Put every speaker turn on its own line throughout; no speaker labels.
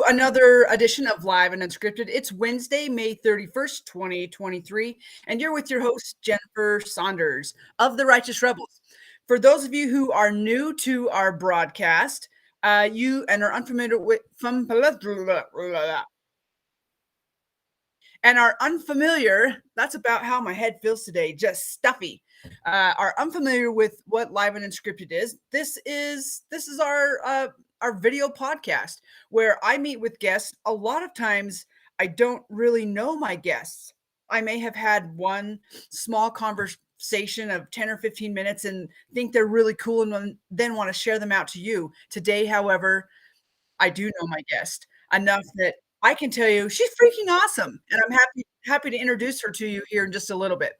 another edition of Live and Unscripted. It's Wednesday, May 31st, 2023, and you're with your host, Jennifer Saunders of the Righteous Rebels. For those of you who are new to our broadcast, you and are unfamiliar with and are unfamiliar, that's about how my head feels today, just stuffy. Are unfamiliar with what Live and Unscripted is. This is our video podcast where I meet with guests. A lot of times I don't really know my guests. I may have had one small conversation of 10 or 15 minutes and think they're really cool and then want to share them out to you. Today, however, I do know my guest enough that I can tell you she's freaking awesome, and I'm happy to introduce her to you here in just a little bit.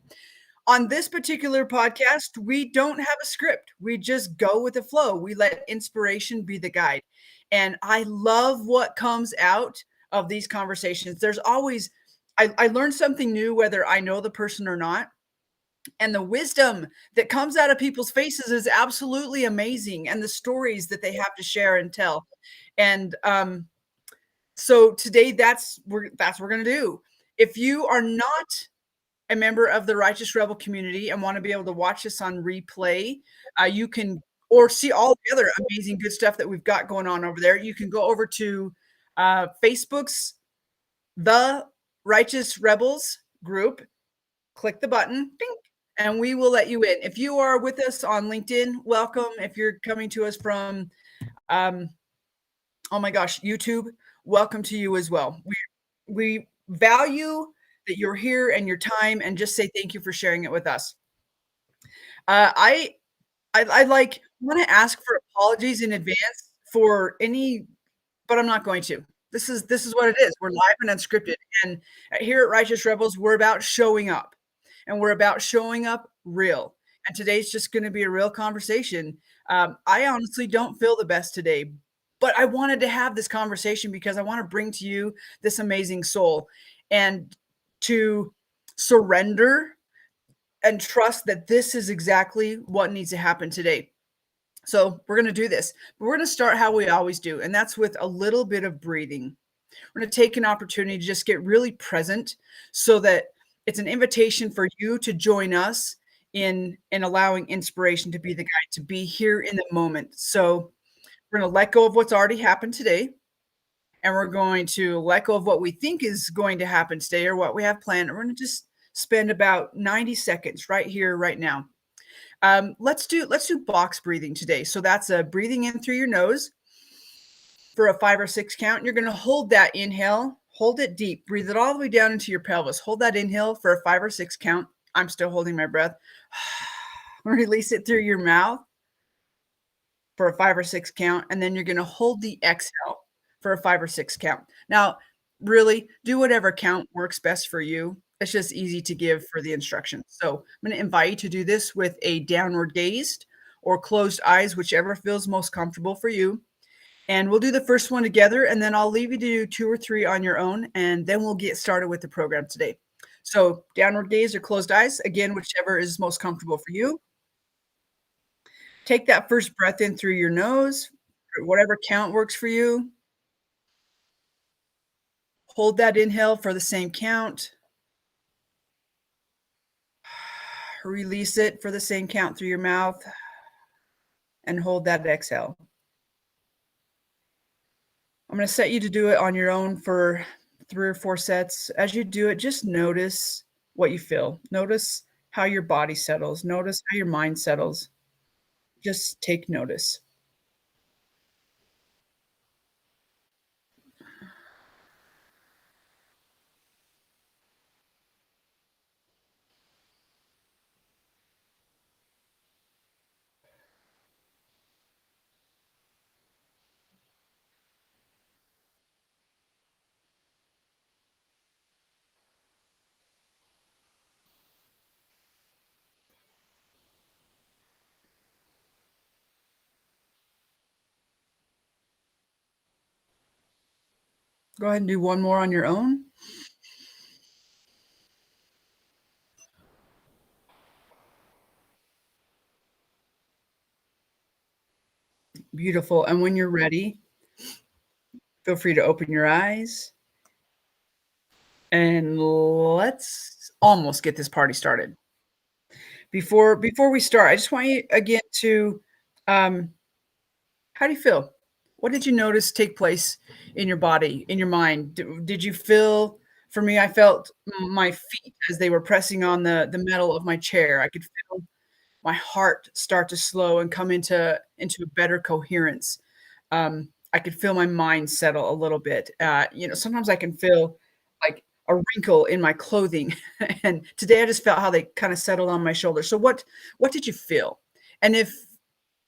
On this particular podcast, we don't have a script. We just go with the flow. We let inspiration be the guide. And I love what comes out of these conversations. There's always I learn something new whether I know the person or not. And the wisdom that comes out of people's faces is absolutely amazing, and the stories that they have to share and tell. And so today that's what we're gonna do. If you are not a member of the Righteous Rebel community and want to be able to watch this on replay, you can or see all the other amazing good stuff that we've got going on over there. You can go over to Facebook's The Righteous Rebels group, click the button, ding, and we will let you in. If you are with us on LinkedIn, welcome. If you're coming to us from oh my gosh, YouTube, welcome to you as well. We value that you're here and your time, and just say thank you for sharing it with us. I want to ask for apologies in advance for any, but I'm not going to. This is what it is. We're live and unscripted, and here at Righteous Rebels, we're about showing up, and we're about showing up real. And today's just going to be a real conversation. I honestly don't feel the best today, but I wanted to have this conversation because I want to bring to you this amazing soul and to surrender and trust that this is exactly what needs to happen today. So we're going to do this. But we're going to start how we always do, and that's with a little bit of breathing. We're going to take an opportunity to just get really present so that it's an invitation for you to join us in allowing inspiration to be the guide, to be here in the moment. So we're going to let go of what's already happened today, and we're going to let go of what we think is going to happen today or what we have planned. And we're going to just spend about 90 seconds right here, right now. Let's do box breathing today. So that's a breathing in through your nose for a 5 or 6 count. You're going to hold that inhale, hold it deep, breathe it all the way down into your pelvis. Hold that inhale for a 5 or 6 count. I'm still holding my breath. Release it through your mouth for a 5 or 6 count, and then you're going to hold the exhale for a 5 or 6 count. Now, really, do whatever count works best for you. It's just easy to give for the instructions. So I'm going to invite you to do this with a downward gazed or closed eyes, whichever feels most comfortable for you. And we'll do the first one together, and then I'll leave you to do 2 or 3 on your own, and then we'll get started with the program today. So downward gaze or closed eyes, again, whichever is most comfortable for you. Take that first breath in through your nose, whatever count works for you. Hold that inhale for the same count. Release it for the same count through your mouth, and hold that exhale. I'm going to set you to do it on your own for 3 or 4 sets. As you do it, just notice what you feel. Notice how your body settles. Notice how your mind settles. Just take notice. Go ahead and do one more on your own. Beautiful. And when you're ready, Feel free to open your eyes. And let's almost get this party started. Before we start, I just want you again to, how do you feel? What did you notice take place in your body, in your mind? Did you feel? For me, I felt my feet as they were pressing on the metal of my chair. I could feel my heart start to slow and come into a better coherence. I could feel my mind settle a little bit. Sometimes I can feel like a wrinkle in my clothing, and today I just felt how they kind of settled on my shoulder. So what did you feel? And if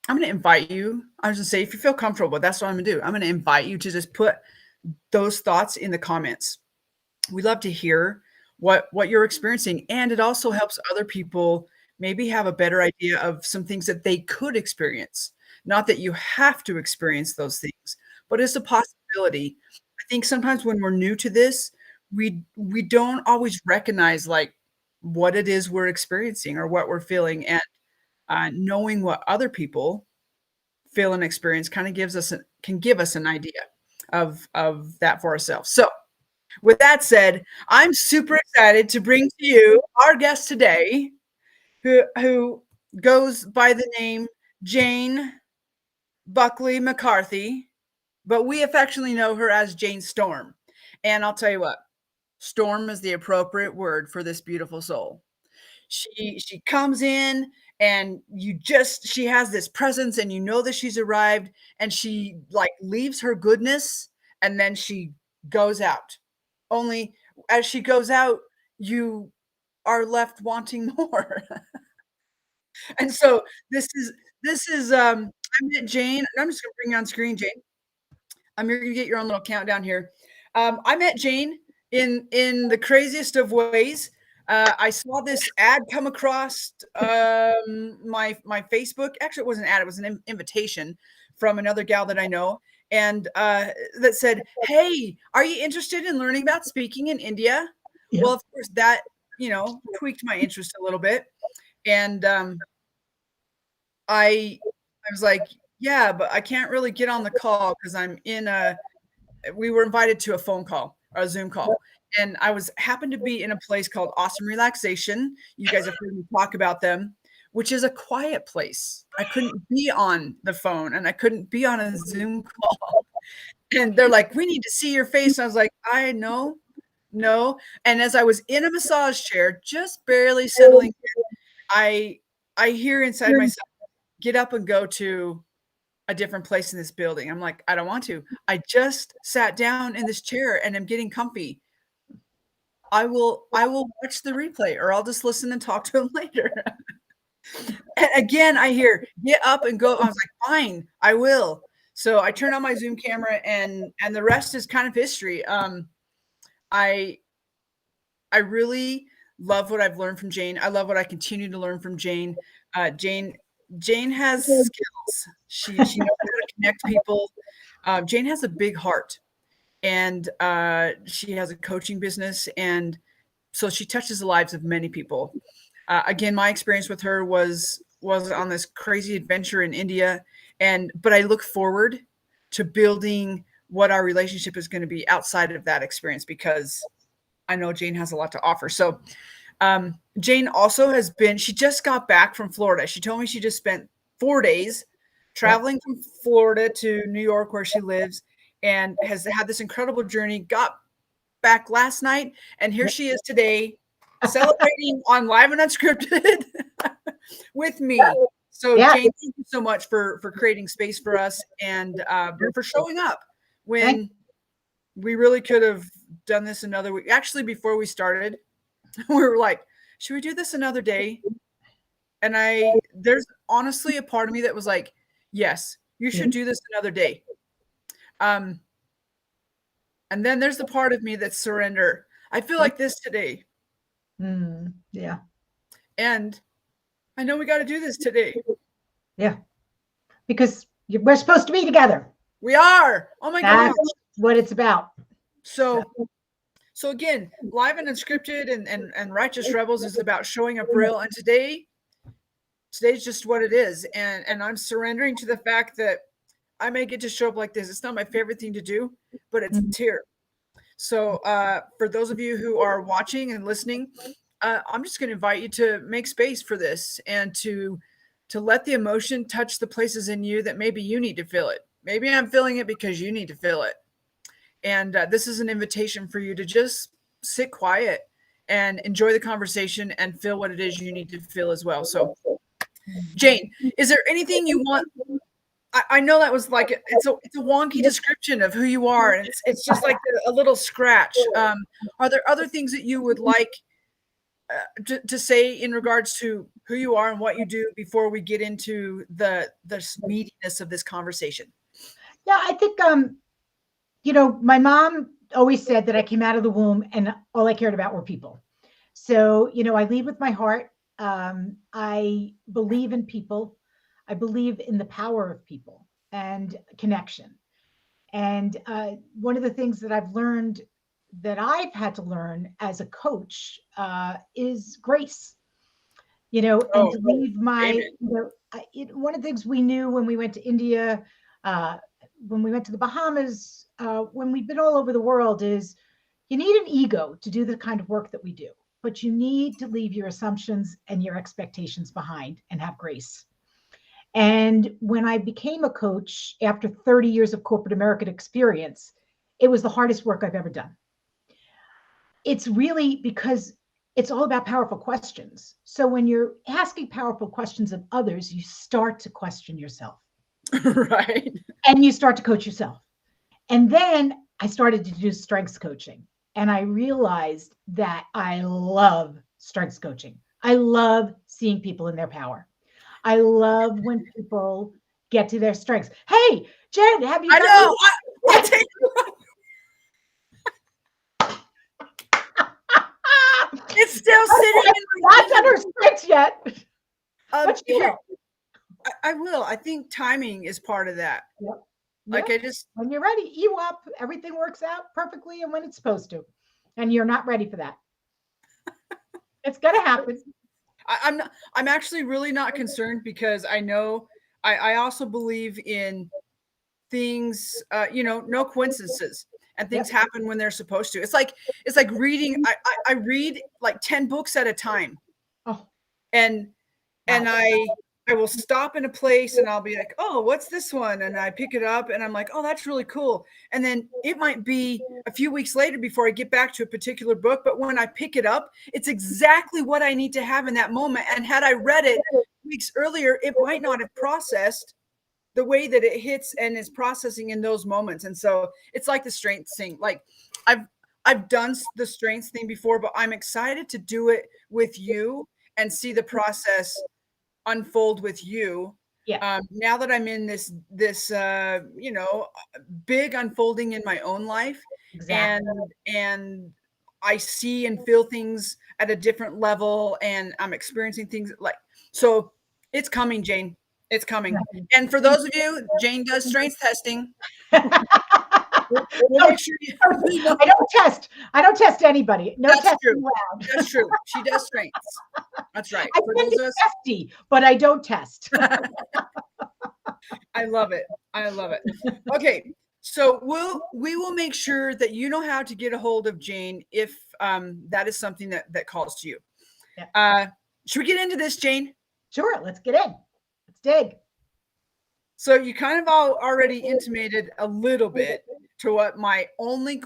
I'm going to invite you, I was going to say, if you feel comfortable, that's what I'm going to do. I'm going to invite you to just put those thoughts in the comments. We love to hear what you're experiencing, and it also helps other people maybe have a better idea of some things that they could experience. Not that you have to experience those things, but it's a possibility. I think sometimes when we're new to this, we don't always recognize like what it is we're experiencing or what we're feeling, and knowing what other people feel and experience kind of can give us an idea of that for ourselves. So with that said, I'm super excited to bring to you our guest today, who goes by the name Jane Buckley McCarthy, but we affectionately know her as Jane Storm. And I'll tell you what, Storm is the appropriate word for this beautiful soul. She comes in, and she has this presence, and you know that she's arrived, and she like leaves her goodness, and then she goes out. Only as she goes out, you are left wanting more. And so I met Jane. I'm just gonna bring you on screen, Jane. You're gonna get your own little countdown here. I met Jane in the craziest of ways. I saw this ad come across my Facebook. Actually, it wasn't an ad; it was an invitation from another gal that I know, and that said, "Hey, are you interested in learning about speaking in India?"
Yep.
Well, of course, that tweaked my interest a little bit, and I was like, "Yeah, but I can't really get on the call because I'm in a." We were invited to a phone call or a Zoom call, and I happened to be in a place called Awesome Relaxation. You guys have heard me talk about them, which is a quiet place. I couldn't be on the phone, and I couldn't be on a Zoom call. And they're like, "We need to see your face." And I was like, "I know, no." And as I was in a massage chair, just barely settling in, I hear inside myself, "Get up and go to a different place in this building." I'm like, "I don't want to. I just sat down in this chair and am getting comfy. I will watch the replay, or I'll just listen and talk to him later." And again, I hear, "Get up and go." I was like, "Fine, I will." So I turned on my Zoom camera, and the rest is kind of history. I I really love what I've learned from Jane. I love what I continue to learn from Jane. Jane has skills. She knows how to connect people. Jane has a big heart, and she has a coaching business, and so she touches the lives of many people. Again, my experience with her was on this crazy adventure in India, but I look forward to building what our relationship is going to be outside of that experience, because I know Jane has a lot to offer. So Jane also she just got back from Florida. She told me she just spent 4 days traveling from Florida to New York, where she lives, and has had this incredible journey, got back last night, and here she is today celebrating on Live and Unscripted with me. So Jane, thank you so much for creating space for us, and for showing up when we really could have done this another week. Actually, before we started, we were like, "Should we do this another day?" And there's honestly a part of me that was like, "Yes, you should do this another day." And then there's the part of me that's surrender. I feel like this today.
Yeah.
And I know we got to do this today.
Yeah. Because we're supposed to be together.
We are. Oh my God.
That's what it's about.
So again, Live and Unscripted and Righteous Rebels is about showing up real. And today's just what it is. And I'm surrendering to the fact that I may get to show up like this. It's not my favorite thing to do, but it's
Mhm.
here. So for those of you who are watching and listening, I'm just going to invite you to make space for this and to let the emotion touch the places in you that maybe you need to feel it. Maybe I'm feeling it because you need to feel it. And this is an invitation for you to just sit quiet and enjoy the conversation and feel what it is you need to feel as well. So, Jane, is there anything you want? I know that was like it's a wonky description of who you are, and it's just like a little scratch. Are there other things that you would like to say in regards to who you are and what you do before we get into the meatiness of this conversation?
Yeah, I think my mom always said that I came out of the womb and all I cared about were people. So, I lead with my heart. I believe in people. I believe in the power of people and connection. And one of the things that I've learned that I've had to learn as a coach is grace, and
Oh,
to leave
amen.
one of the things we knew when we went to India, uh, when we went to the Bahamas, when we've been all over the world is you need an ego to do the kind of work that we do, but you need to leave your assumptions and your expectations behind and have grace. And when I became a coach after 30 years of corporate American experience, it was the hardest work I've ever done. It's really because it's all about powerful questions. So when you're asking powerful questions of others, you start to question yourself.
Right.
And you start to coach yourself. And then I started to do strengths coaching. And I realized that I love strengths coaching. I love seeing people in their power. I love when people get to their strengths. Hey, Jen, have you
I
got
know. I'll take it's still sitting in my
not done her strengths yet. But she
here.
will.
I will. I think timing is part of that.
Yep.
Like
Yep.
I just
When you're ready, you up. Everything works out perfectly and when it's supposed to. And you're not ready for that. It's gonna happen.
I'm not, I'm actually really not concerned because I know I also believe in things no coincidences, and things
Yep.
happen when they're supposed to. It's like reading. I read like 10 books at a time,
Oh,
and
wow.
I will stop in a place and I'll be like, oh, what's this one? And I pick it up and I'm like, oh, that's really cool. And then it might be a few weeks later before I get back to a particular book. But when I pick it up, it's exactly what I need to have in that moment. And had I read it weeks earlier, it might not have processed the way that it hits and is processing in those moments. And so it's like the strengths thing. Like I've done the strengths thing before, but I'm excited to do it with you and see the process unfold with you.
Yeah,
Now that I'm in this big unfolding in my own life, and
exactly.
and I see and feel things at a different level, and I'm experiencing things like so. It's coming, Jane. It's coming. And for those of you, Jane does strengths testing. We'll
No,
make sure you know.
I don't test. I don't test anybody. No
That's
testing
true.
allowed.
That's true. She does strengths. That's right.
I
For
can
those
be
of us,
testy, but I don't test.
I love it. I love it. Okay. So we will make sure that you know how to get a hold of Jane if that is something that calls to you.
Yeah.
Should we get into this, Jane?
Sure, let's get in. Let's dig.
So you kind of already intimated a little bit to what my only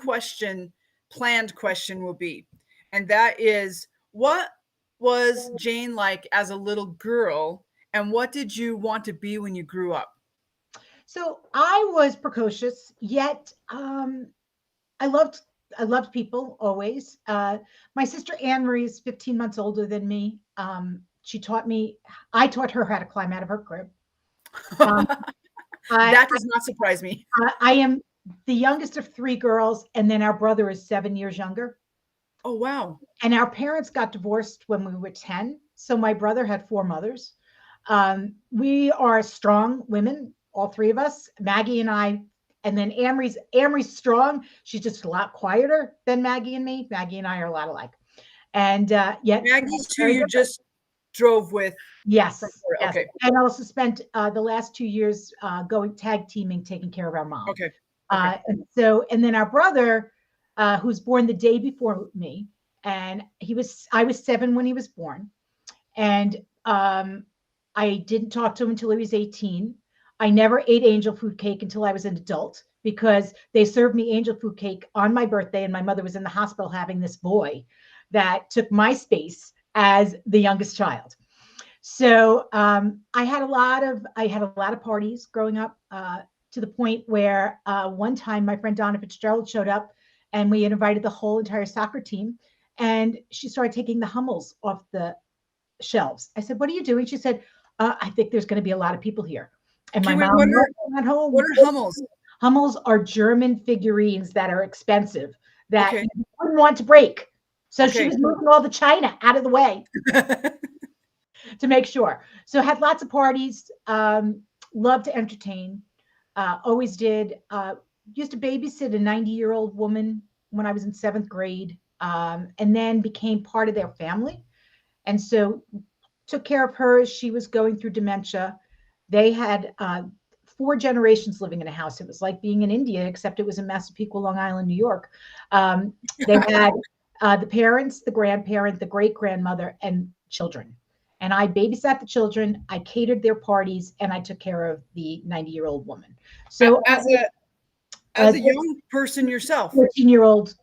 planned question will be. And that is, what was Jane like as a little girl? And what did you want to be when you grew up?
So I was precocious, yet I loved I loved people always. My sister Anne Marie is 15 months older than me. I taught her how to climb out of her crib. Um, I,
That does not surprise me.
I am the youngest of three girls, and then our brother is 7 years younger.
Oh, wow.
And our parents got divorced when we were 10. So my brother had four mothers. We are strong women, all three of us, Maggie and I. And then Amory's strong. She's just a lot quieter than Maggie and me. Maggie and I are a lot alike. And yet
Maggie's who
very
you
different.
just drove with
Yes,
from Florida.
yes.
Okay.
And also spent the last 2 years going tag teaming, taking care of our mom.
Okay. Okay.
And then our brother, who's born the day before me, and I was 7 when he was born, and I didn't talk to him until he was 18. I never ate angel food cake until I was an adult because they served me angel food cake on my birthday, and my mother was in the hospital having this boy that took my space as the youngest child. So I had a lot of parties growing up, to the point where one time my friend Donna Fitzgerald showed up, and we had invited the whole entire soccer team, and she started taking the Hummels off the shelves. I said, "What are you doing?" She said, "I think there's going to be a lot of people here." And my mom went home.
What are Hummels?
Hummels are German figurines that are expensive that
Okay.
you wouldn't want to break. So she
Okay.
was moving all the china out of the way to make sure. So had lots of parties, loved to entertain, always did. Used to babysit a 90-year-old woman when I was in 7th grade, and then became part of their family. And so took care of her as she was going through dementia. They had 4 generations living in a house. It was like being in India, except it was in Massapequa, Long Island, New York. They had the parents, the grandparent, the great grandmother, and children. And I babysat the children, I catered their parties, and I took care of the 90-year-old woman. So
as a young person yourself,
14-year-old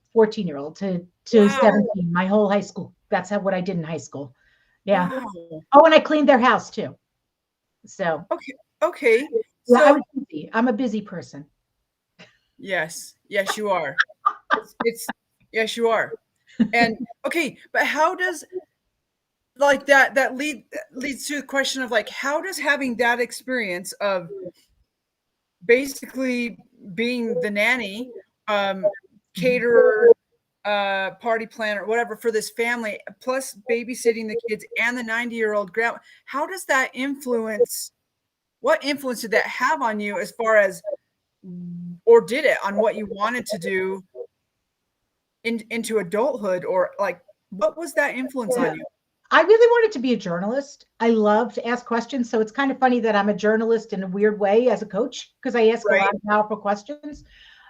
to
wow.
17, my whole high school. That's what I did in high school. Yeah.
Wow.
Oh, and I cleaned their house too. So
okay.
yeah,
So
I was busy. I'm a busy person.
yes, you are. It's yes, you are. And okay, but how does like that leads to the question of like how does having that experience of basically being the nanny, caterer, party planner, whatever for this family, plus babysitting the kids and the 90-year-old grandma, how does that influence? What influence did that have on you as far as, or did it on what you wanted to do into adulthood, or like what was that influence on you?
I really wanted to be a journalist. I love to ask questions. So it's kind of funny that I'm a journalist in a weird way as a coach because I ask a lot of powerful questions.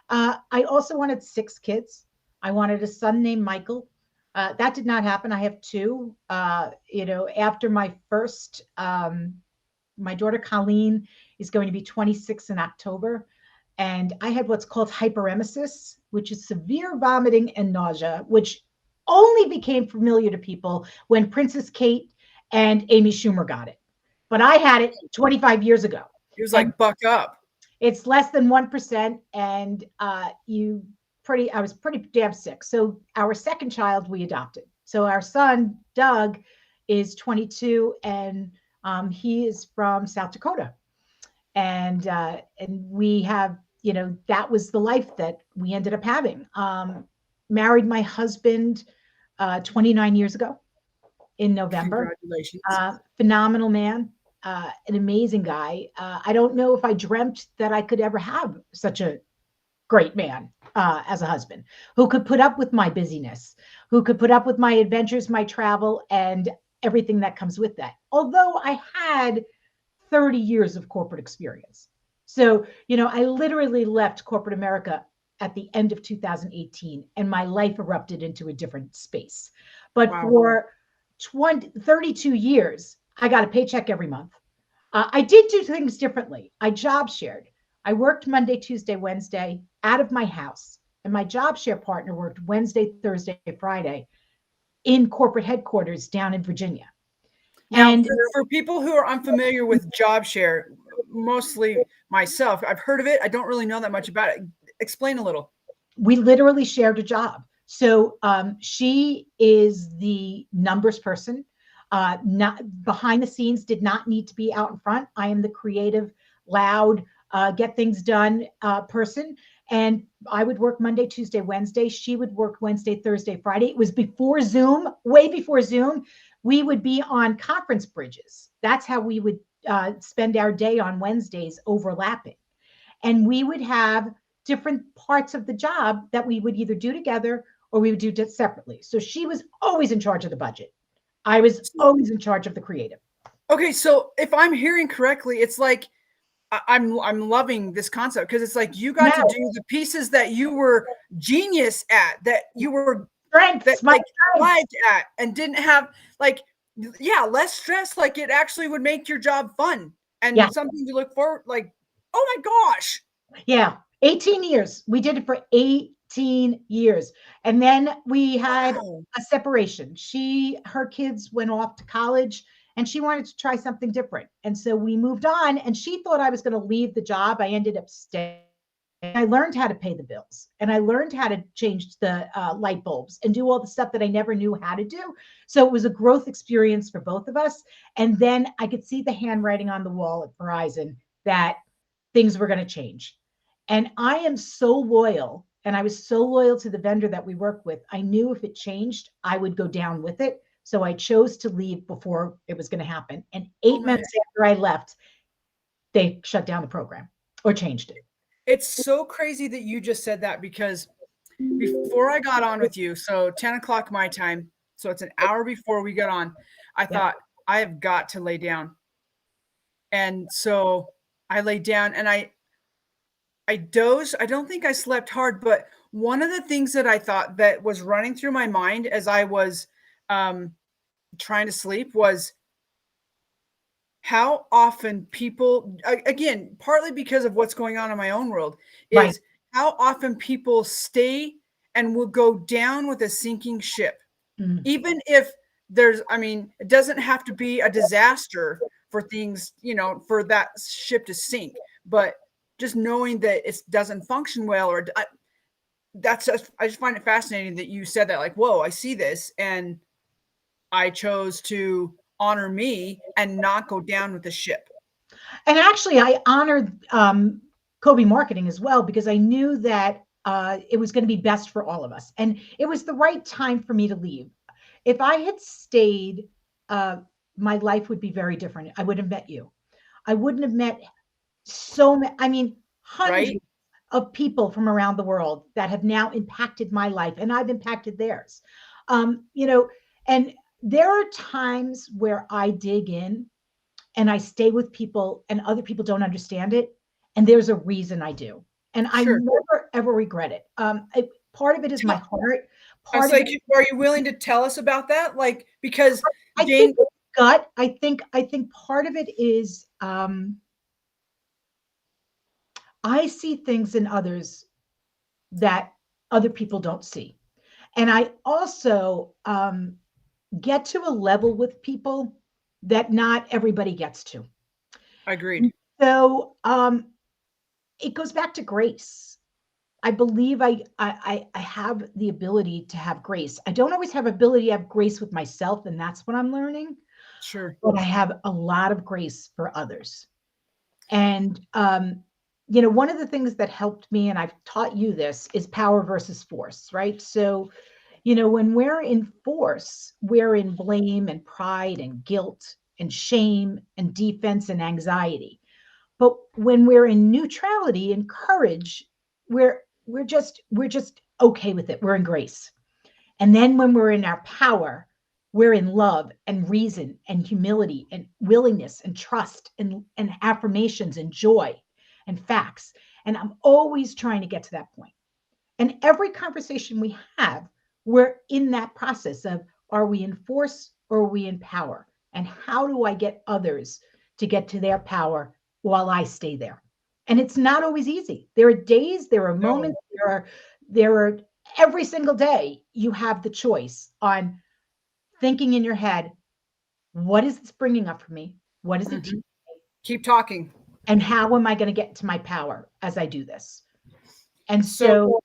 I also wanted 6 kids. I wanted a son named Michael. That did not happen. I have 2. After my first, my daughter Colleen is going to be 26 in October. And I had what's called hyperemesis, which is severe vomiting and nausea, which only became familiar to people when Princess Kate and Amy Schumer got it. But I had it 25 years ago.
It was like, buck up.
It's less than 1%. And I was pretty damn sick. So our second child we adopted. So our son, Doug, is 22 and he is from South Dakota. And we have, that was the life that we ended up having. Married my husband 29 years ago in November.
Congratulations.
Phenomenal man, an amazing guy. I don't know if I dreamt that I could ever have such a great man as a husband who could put up with my busyness, who could put up with my adventures, my travel, and everything that comes with that. Although I had 30 years of corporate experience. So, I literally left corporate America at the end of 2018 and my life erupted into a different space. But for 32 years, I got a paycheck every month. I did do things differently. I job shared. I worked Monday, Tuesday, Wednesday out of my house. And my job share partner worked Wednesday, Thursday, Friday in corporate headquarters down in Virginia.
Now, and for people who are unfamiliar with job share, mostly myself, I've heard of it. I don't really know that much about it. Explain a little.
We literally shared a job. So she is the numbers person, not behind the scenes, did not need to be out in front. I am the creative, loud, get things done person. And I would work Monday, Tuesday, Wednesday. She would work Wednesday, Thursday, Friday. It was before Zoom, way before Zoom. We would be on conference bridges. That's how we would spend our day on Wednesdays, overlapping. And we would have different parts of the job that we would either do together or we would do it separately. So she was always in charge of the budget. I was always in charge of the creative.
Okay, so if I'm hearing correctly, it's like I'm loving this concept because it's like you got to do the pieces that you were genius at, that you were that like thrived at, and didn't have like less stress. Like it actually would make your job fun and something to look forward. Like, oh my gosh,
yeah, 18 years. We did it for 18 years, and then we had a separation. Her kids went off to college, and she wanted to try something different. And so we moved on, and she thought I was going to leave the job. I ended up staying. I learned how to pay the bills, and I learned how to change the light bulbs and do all the stuff that I never knew how to do. So it was a growth experience for both of us. And then I could see the handwriting on the wall at Verizon that things were going to change. And I am so loyal, and I was so loyal to the vendor that we work with. I knew if it changed, I would go down with it. So I chose to leave before it was going to happen. And 8 months after I left, they shut down the program or changed it.
It's so crazy that you just said that, because before I got on with you, so 10 o'clock my time, so it's an hour before we got on, I thought, I have got to lay down. And so I laid down and I dozed. I don't think I slept hard, but one of the things that I thought that was running through my mind as I was trying to sleep was how often people, again, partly because of what's going on in my own world, is how often people stay and will go down with a sinking ship. Even if it doesn't have to be a disaster for things, for that ship to sink, but just knowing that it doesn't function well, or I just find it fascinating that you said that, like, whoa, I see this, and I chose to honor me and not go down with the ship.
And actually, I honored Kobe Marketing as well, because I knew that it was going to be best for all of us. And it was the right time for me to leave. If I had stayed, my life would be very different. I wouldn't have met you. I wouldn't have met so many, hundreds of people from around the world that have now impacted my life, and I've impacted theirs. And there are times where I dig in and I stay with people and other people don't understand it. And there's a reason I do. And I never, ever regret it. Part of it is my heart.
Are you willing to tell us about that? Like, because
I think part of it is, I see things in others that other people don't see. And I also get to a level with people that not everybody gets to.
Agreed.
So it goes back to grace. I believe I have the ability to have grace. I don't always have ability to have grace with myself, and that's what I'm learning.
Sure.
But I have a lot of grace for others. And one of the things that helped me, and I've taught you this, is power versus force, right? So, when we're in force, we're in blame and pride and guilt and shame and defense and anxiety. But when we're in neutrality and courage, we're just okay with it. We're in grace. And then when we're in our power, we're in love and reason and humility and willingness and trust and affirmations and joy and facts. And I'm always trying to get to that point. And every conversation we have, we're in that process of, are we in force or are we in power? And how do I get others to get to their power while I stay there? And it's not always easy. There are days, there are moments, there are every single day you have the choice on thinking in your head, what is this bringing up for me? What is it?
Keep talking.
And how am I going to get to my power as I do this? And so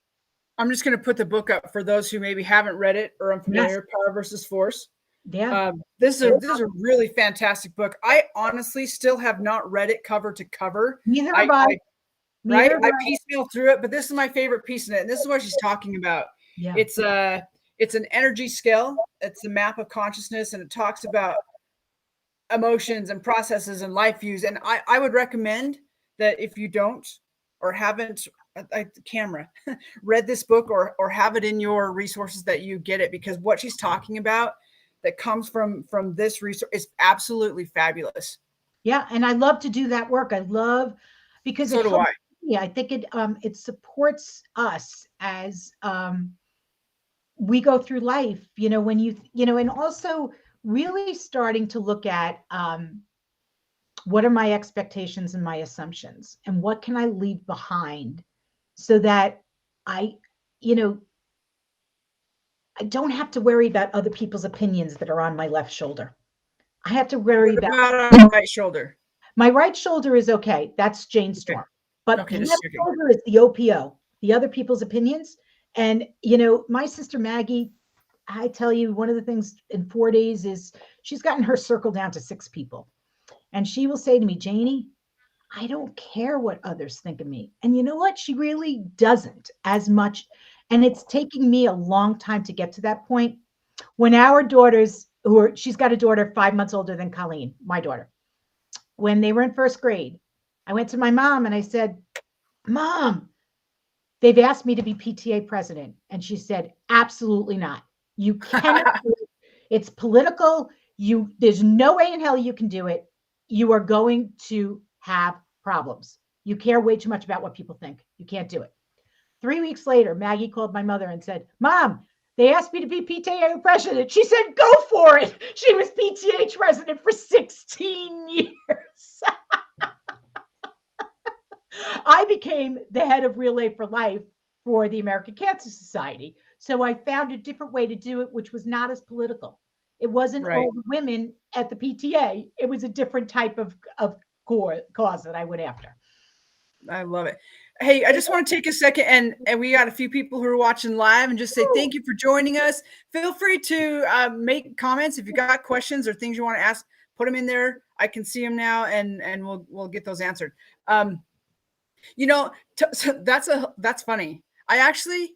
I'm just going to put the book up for those who maybe haven't read it or unfamiliar. Power versus Force.
Yeah.
This is a really fantastic book. I honestly still have not read it cover to cover.
Neither have I.
I piecemeal through it, but this is my favorite piece in it. And this is what she's talking about.
Yeah.
It's an energy scale. It's a map of consciousness, and it talks about emotions and processes and life views. And I would recommend that if you don't or haven't read this book or have it in your resources, that you get it, because what she's talking about, that comes from this resource is absolutely fabulous.
Yeah, and I love to do that work. I love because
So
it
do I.
helps me. I think it supports us as we go through life, when and also really starting to look at what are my expectations and my assumptions and what can I leave behind so that I, you know, I don't have to worry about other people's opinions that are on my left shoulder. I have to worry
What
about
about on the right shoulder?
my right shoulder is okay. That's Jane
Okay.
Storm. But
Okay, just
left
checking.
shoulder is the OPO, the other people's opinions. And, my sister Maggie, I tell you, one of the things in 4 days is she's gotten her circle down to 6 people. And she will say to me, Janie, I don't care what others think of me. And you know what? She really doesn't as much. And it's taking me a long time to get to that point. When our daughters, she's got a daughter 5 months older than Colleen, my daughter, when they were in first grade, I went to my mom and I said, Mom, they've asked me to be PTA president. And she said, absolutely not. You cannot do it. It's political. There's no way in hell you can do it. You are going to have problems. You care way too much about what people think. You can't do it. 3 weeks later, Maggie called my mother and said, Mom, they asked me to be PTA president. She said, go for it. She was PTA president for 16 years. I became the head of Relay for Life for the American Cancer Society. So I found a different way to do it, which was not as political. It wasn't
Right.
all the women at the PTA. It was a different type of cause that I went after.
I love it. Hey, I just want to take a second and we got a few people who are watching live and just say thank you for joining us. Feel free to make comments if you got questions or things you want to ask. Put them in there. I can see them now, and we'll get those answered. So that's funny. I actually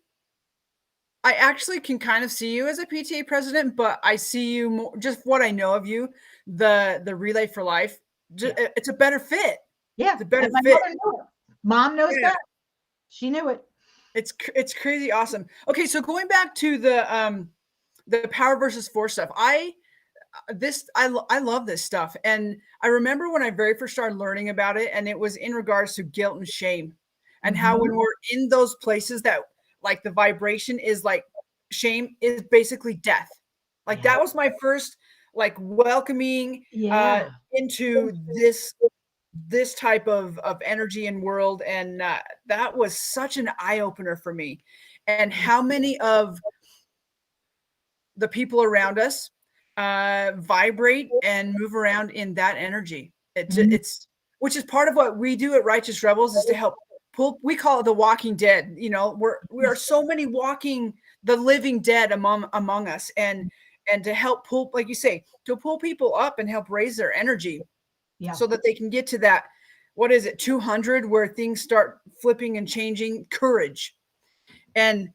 can kind of see you as a PTA president, but I see you more, just what I know of you, the Relay for Life. It's a better fit.
Yeah,
it's a better
my
fit.
mother knew it. Mom knows that. She knew it.
It's crazy awesome. Okay, so going back to the power versus force stuff, I love this stuff, and I remember when I very first started learning about it, and it was in regards to guilt and shame, and how when we're in those places that like the vibration is like shame is basically death. Like that was my first like welcoming into this type of energy and world, and that was such an eye-opener for me. And how many of the people around us vibrate and move around in that energy. It's which is part of what we do at Righteous Rebels, is to help pull. We call it the walking dead. We are so many walking the living dead among us, and to help pull, like you say, to pull people up and help raise their energy, so that they can get to that, what is it, 200, where things start flipping and changing. Courage, and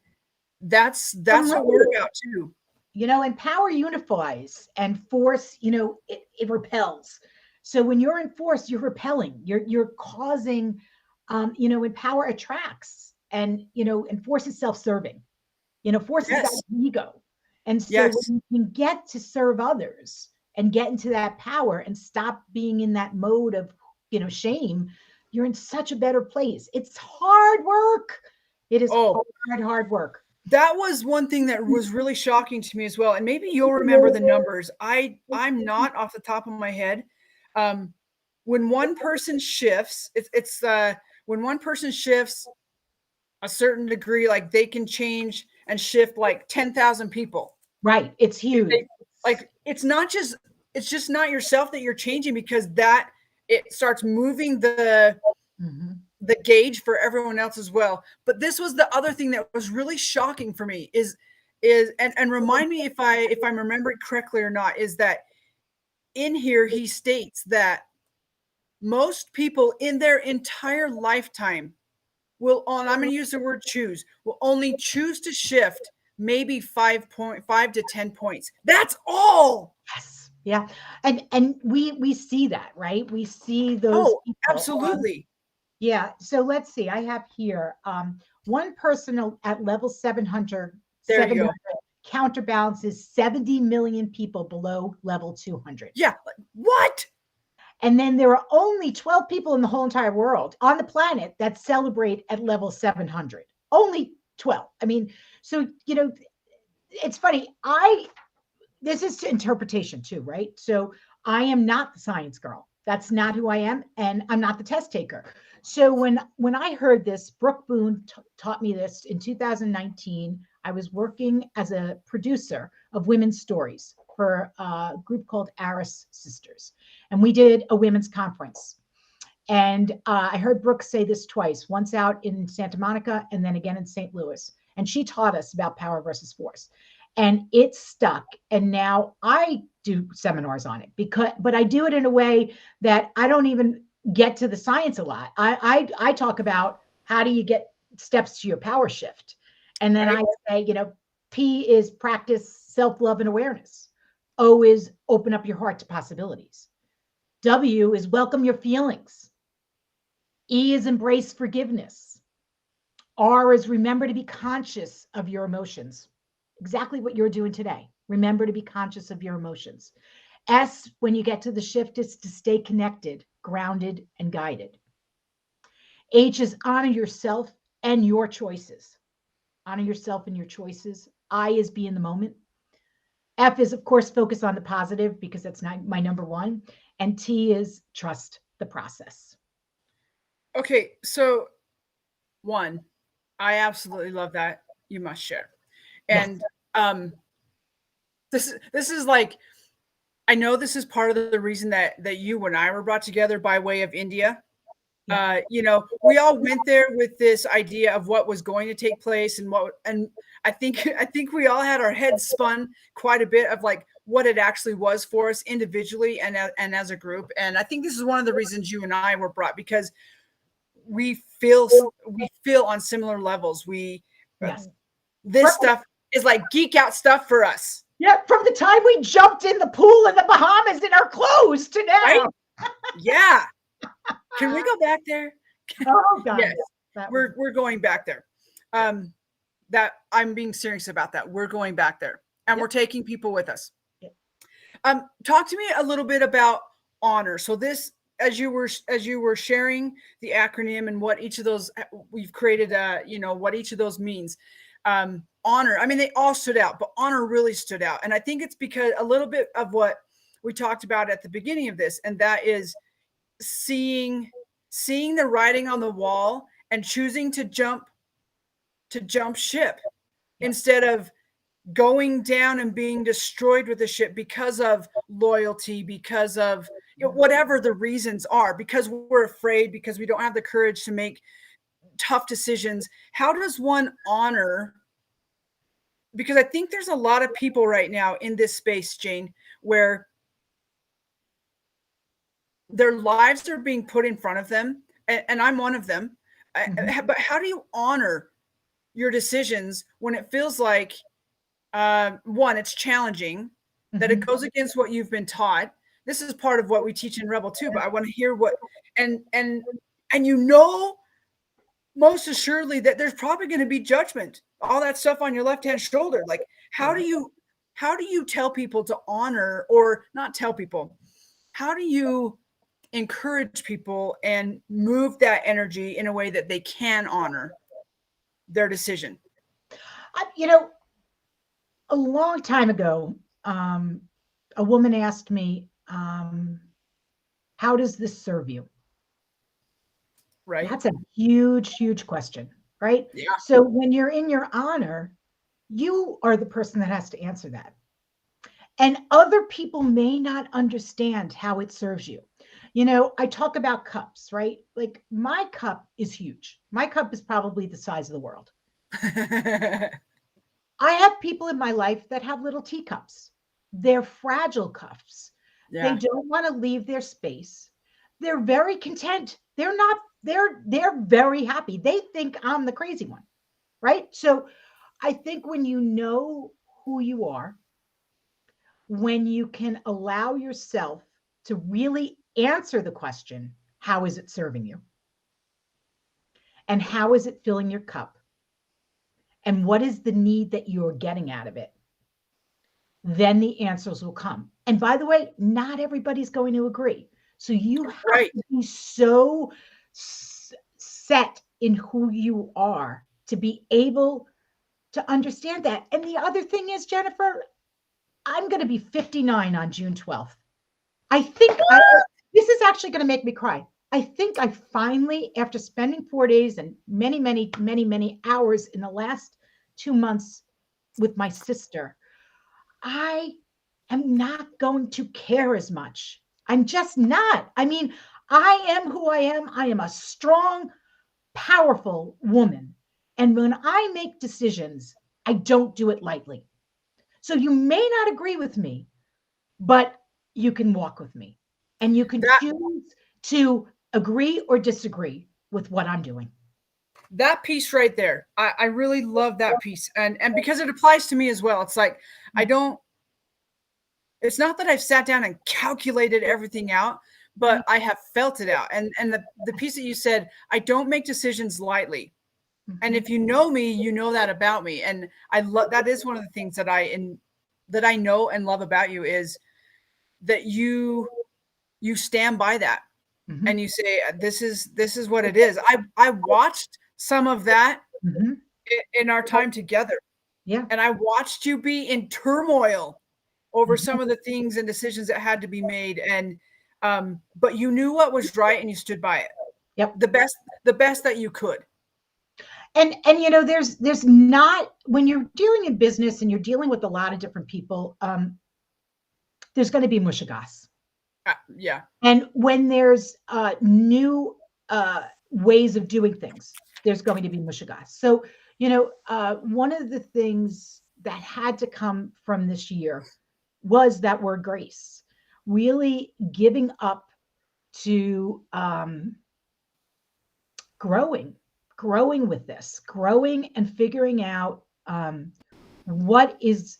that's what we're about too.
And power unifies, and force, it repels. So when you're in force, you're repelling, you're causing, and power attracts, and force is self-serving. Force is that ego. And so when you can get to serve others and get into that power and stop being in that mode of, shame, you're in such a better place. It's hard work. It is hard work.
That was one thing that was really shocking to me as well. And maybe you'll remember the numbers. I'm not off the top of my head. When one person shifts, when one person shifts a certain degree, like they can change and shift like 10,000 people.
Right. It's huge.
It's just not yourself that you're changing, because that it starts moving the gauge for everyone else as well. But this was the other thing that was really shocking for me is and remind me if I'm remembering correctly or not, is that in here he states that most people in their entire lifetime will, and I'm going to use the word choose, will only choose to shift maybe 5 to 10 points. That's all.
Yes. Yeah. And we see that, right? We see those people.
Absolutely.
Yeah. So let's see. I have here one person at level 700.
There you go.
counterbalances 70 million people below level 200.
Yeah. Like, what?
And then there are only 12 people in the whole entire world on the planet that celebrate at level 700. Only 12. I mean, so, it's funny. This is interpretation too, right? So I am not the science girl. That's not who I am. And I'm not the test taker. So when I heard this, Brooke Boone taught me this in 2019. I was working as a producer of women's stories for a group called Aris Sisters. And we did a women's conference. And I heard Brooke say this twice, once out in Santa Monica and then again in St. Louis. And she taught us about power versus force. And it stuck. And now I do seminars on it but I do it in a way that I don't even get to the science a lot. I talk about how do you get steps to your power shift. And then I say, P is practice self-love and awareness. O is open up your heart to possibilities. W is welcome your feelings. E is embrace forgiveness. R is remember to be conscious of your emotions. Exactly what you're doing today. Remember to be conscious of your emotions. S, when you get to the shift, is to stay connected, grounded, and guided. H is honor yourself and your choices. Honor yourself and your choices. I is be in the moment. F is, of course, focus on the positive because that's not my number one. And T is trust the process.
Okay, so one, I absolutely love that. You must share. And this is like, I know this is part of the reason that you and I were brought together by way of India.
Yeah.
We all went there with this idea of what was going to take place and I think we all had our heads spun quite a bit of like what it actually was for us individually and as a group. And I think this is one of the reasons you and I were brought, because we feel on similar levels. This stuff is like geek out stuff for us.
Yeah, from the time we jumped in the pool in the Bahamas in our clothes to now.
Right? Yeah. Can we go back there?
Oh God.
Yes. We're going back there. That I'm being serious about that. We're going back there and we're taking people with us. Talk to me a little bit about honor. So this, as you were sharing the acronym and what each of those we've created, what each of those means. Honor, I mean, they all stood out, but honor really stood out. And I think it's because a little bit of what we talked about at the beginning of this, and that is seeing the writing on the wall and choosing to jump ship instead of going down and being destroyed with the ship because of loyalty, because of whatever the reasons are, because we're afraid, because we don't have the courage to make tough decisions. How does one honor? Because I think there's a lot of people right now in this space, Jane, where their lives are being put in front of them, and I'm one of them. But how do you honor your decisions when it feels like, one, it's challenging, that it goes against what you've been taught? This is part of what we teach in Rebel too, but I want to hear what, and most assuredly that there's probably going to be judgment, all that stuff on your left-hand shoulder. Like, how do you tell people to honor, or not tell people? How do you encourage people and move that energy in a way that they can honor their decision?
A long time ago, a woman asked me, how does this serve you?
Right.
That's a huge, huge question, right?
Yeah.
So when you're in your honor, you are the person that has to answer that. And other people may not understand how it serves you. I talk about cups, right? Like my cup is huge. My cup is probably the size of the world. I have people in my life that have little teacups. They're fragile cups. Yeah. They don't want to leave their space. They're very content. They're very happy. They think I'm the crazy one, right? So I think when you know who you are, when you can allow yourself to really answer the question, how is it serving you? And how is it filling your cup? And what is the need that you're getting out of it? then the answers will come. And by the way, not everybody's going to agree. So you have
Right.
to be so set in who you are to be able to understand that. And the other thing is, Jennifer, I'm going to be 59 on June 12th. I think this is actually going to make me cry. I think I finally, after spending 4 days and many, many, many, many hours in the last 2 months with my sister, I am not going to care as much. I'm just not. I mean, I am who I am. I am a strong, powerful woman. And when I make decisions, I don't do it lightly. So you may not agree with me, but you can walk with me and you can
That
choose to agree or disagree with what I'm doing.
that piece right there, I really love that piece. And because it applies to me as well. It's like I don't, it's not that I've sat down and calculated everything out, but I have felt it out. And the piece that you said, I don't make decisions lightly. And if you know me, you know that about me. And I love that is one of the things that I know and love about you is that you stand by that
Mhm.
and you say this is what it is. I watched some of that
Mhm.
in our time together,
Yeah.
and I watched you be in turmoil over
Mhm.
some of the things and decisions that had to be made. And but you knew what was right and you stood by it
Yep.
the best that you could.
And you know, there's not, when you're dealing in business and you're dealing with a lot of different people, there's going to be mushigas.
Yeah,
And when there's new ways of doing things, there's going to be mushigas. So, you know, one of the things that had to come from this year was that word grace, really giving up to growing, growing with this, growing and figuring out what is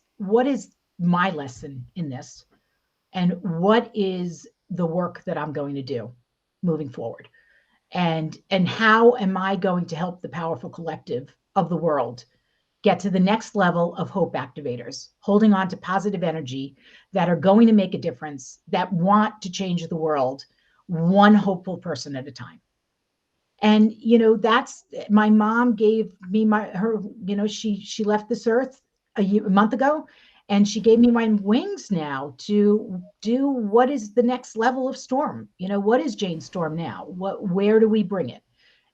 my lesson in this, and what is the work that I'm going to do moving forward, and how am I going to help the powerful collective of the world get to the next level of hope activators, holding on to positive energy that are going to make a difference, that want to change the world one hopeful person at a time. And you know, that's, my mom gave me her, you know, she left this earth a month ago, and she gave me my wings now to do what is the next level of storm. You know, what is Jane Storm now? Where do we bring it,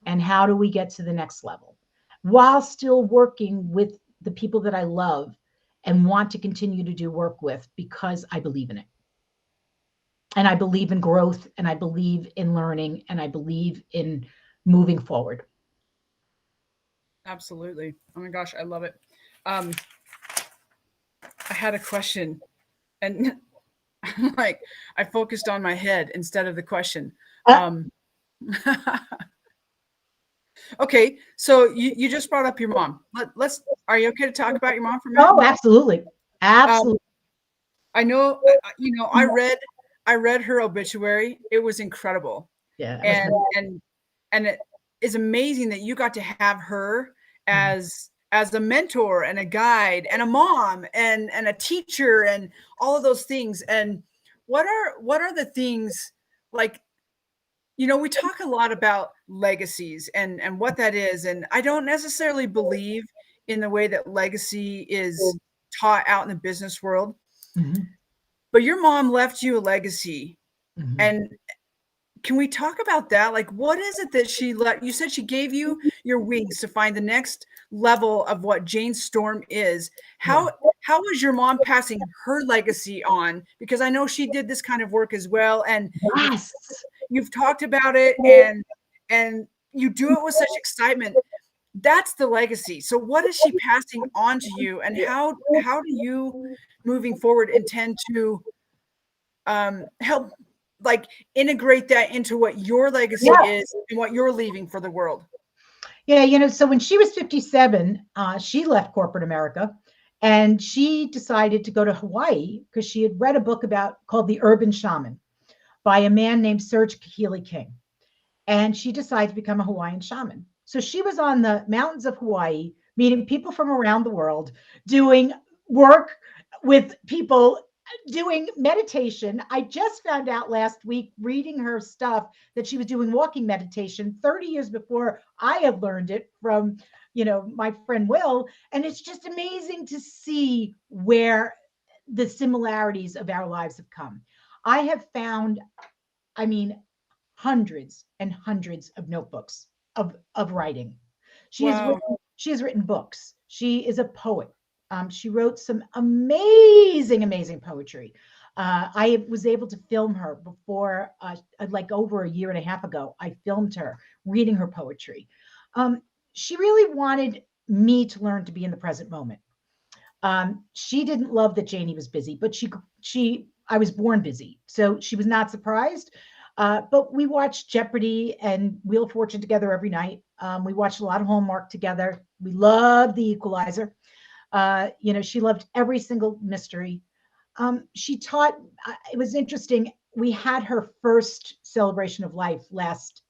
and how do we get to the next level while still working with the people that I love and want to continue to do work with, because I believe in it. And I believe in growth, and I believe in learning, and I believe in moving forward.
absolutely. Oh my gosh, I love it. um I had a question, and like I focused on my head instead of the question.
Uh,
um okay, so you just brought up your mom. Let's, are you okay to talk about your mom for a minute?
oh, absolutely.
um
Absolutely.
I know, you know, I read her obituary. It was incredible.
Yeah, that was
And
great.
and it is amazing that you got to have her
Mhm.
as a mentor and a guide and a mom and a teacher and all of those things. And what are the things, like, you know, we talk a lot about legacies and what that is, and I don't necessarily believe in the way that legacy is taught out in the business world.
Mhm.
But your mom left you a legacy.
Mhm.
And can we talk about that? Like, what is it that she let you said she gave you your wings to find the next level of what Jane Storm is.
Yeah.
How was your mom passing her legacy on? Because I know she did this kind of work as well, and
Yes.
you've talked about it, and you do it with such excitement. That's the legacy. So what is she passing on to you, and how do you moving forward intend to help, like, integrate that into what your legacy
Yeah.
is and what you're leaving for the world?
Yeah, you know, so when she was 57, she left corporate America, and she decided to go to Hawaii because she had read a book called The Urban Shaman by a man named Serge Kahili King. And she decided to become a Hawaiian shaman. So she was on the mountains of Hawaii, meeting people from around the world, doing work with people doing meditation. I just found out last week reading her stuff that she was doing walking meditation 30 years before I had learned it from, my friend Will. And it's just amazing to see where the similarities of our lives have come. I have found, I mean, hundreds and hundreds of notebooks of writing.
Wow.
She has written books. She is a poet. She wrote some amazing poetry. I was able to film her before, like over a year and a half ago. I filmed her reading her poetry. She really wanted me to learn to be in the present moment. She didn't love that Janie was busy, but I was born busy, so she was not surprised. But we watched Jeopardy and Wheel of Fortune together every night. We watched a lot of Hallmark together. We loved The Equalizer. She loved every single mystery. She taught. It was interesting. We had her first celebration of life last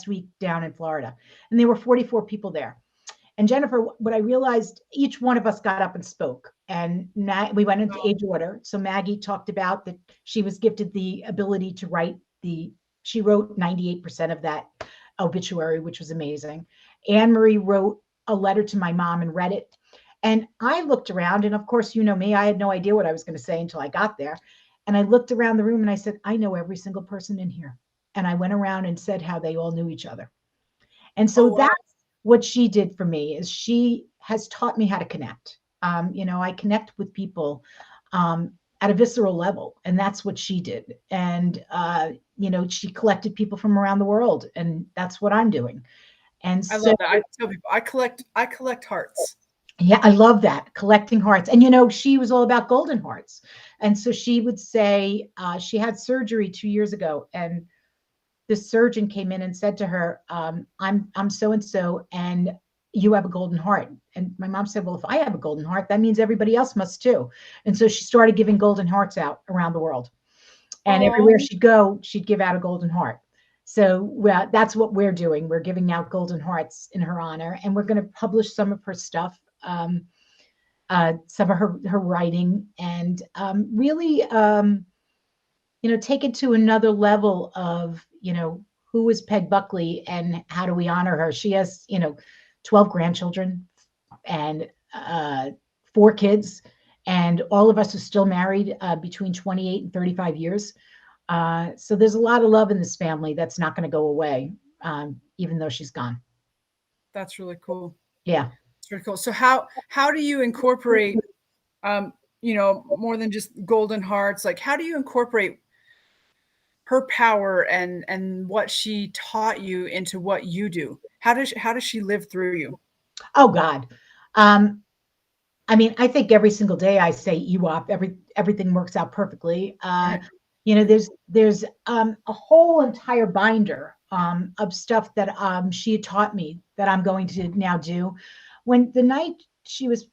week down in Florida, and there were 44 people there. And Jennifer, what I realized, each one of us got up and spoke, and we went into age order. So Maggie talked about that she was gifted the ability to write she wrote 98% of that obituary, which was amazing. Anne Marie wrote a letter to my mom and read it. And I looked around, and of course, you know me, I had no idea what I was going to say until I got there. And I looked around the room and I said, I know every single person in here. And I went around and said how they all knew each other. And so
wow.
that's what she did for me, is she has taught me how to connect. I connect with people at a visceral level, and that's what she did. And she collected people from around the world, and that's what I'm doing. And
I
so,
love that. I tell people I collect hearts.
yeah, I love that, collecting hearts. And she was all about golden hearts. And so she would say she had surgery 2 years ago, and the surgeon came in and said to her, I'm so and so, and you have a golden heart. And my mom said, well, if I have a golden heart, that means everybody else must too. And so she started giving golden hearts out around the world. And everywhere she'd go, she'd give out a golden heart. So that's what we're doing. We're giving out golden hearts in her honor, and we're going to publish some of her stuff, some of her writing, and really take it to another level of, who is Peg Buckley and how do we honor her? She has, 12 grandchildren and 4 kids, and all of us are still married between 28 and 35 years. So there's a lot of love in this family that's not going to go away, even though she's gone.
That's really cool.
Yeah.
It's really cool. So how do you incorporate, more than just golden hearts? Like, how do you incorporate her power and what she taught you into what you do? How does she live through you?
Oh God. I think every single day I say EWOP, everything works out perfectly. There's a whole entire binder of stuff that she taught me that I'm going to now do. When the night she was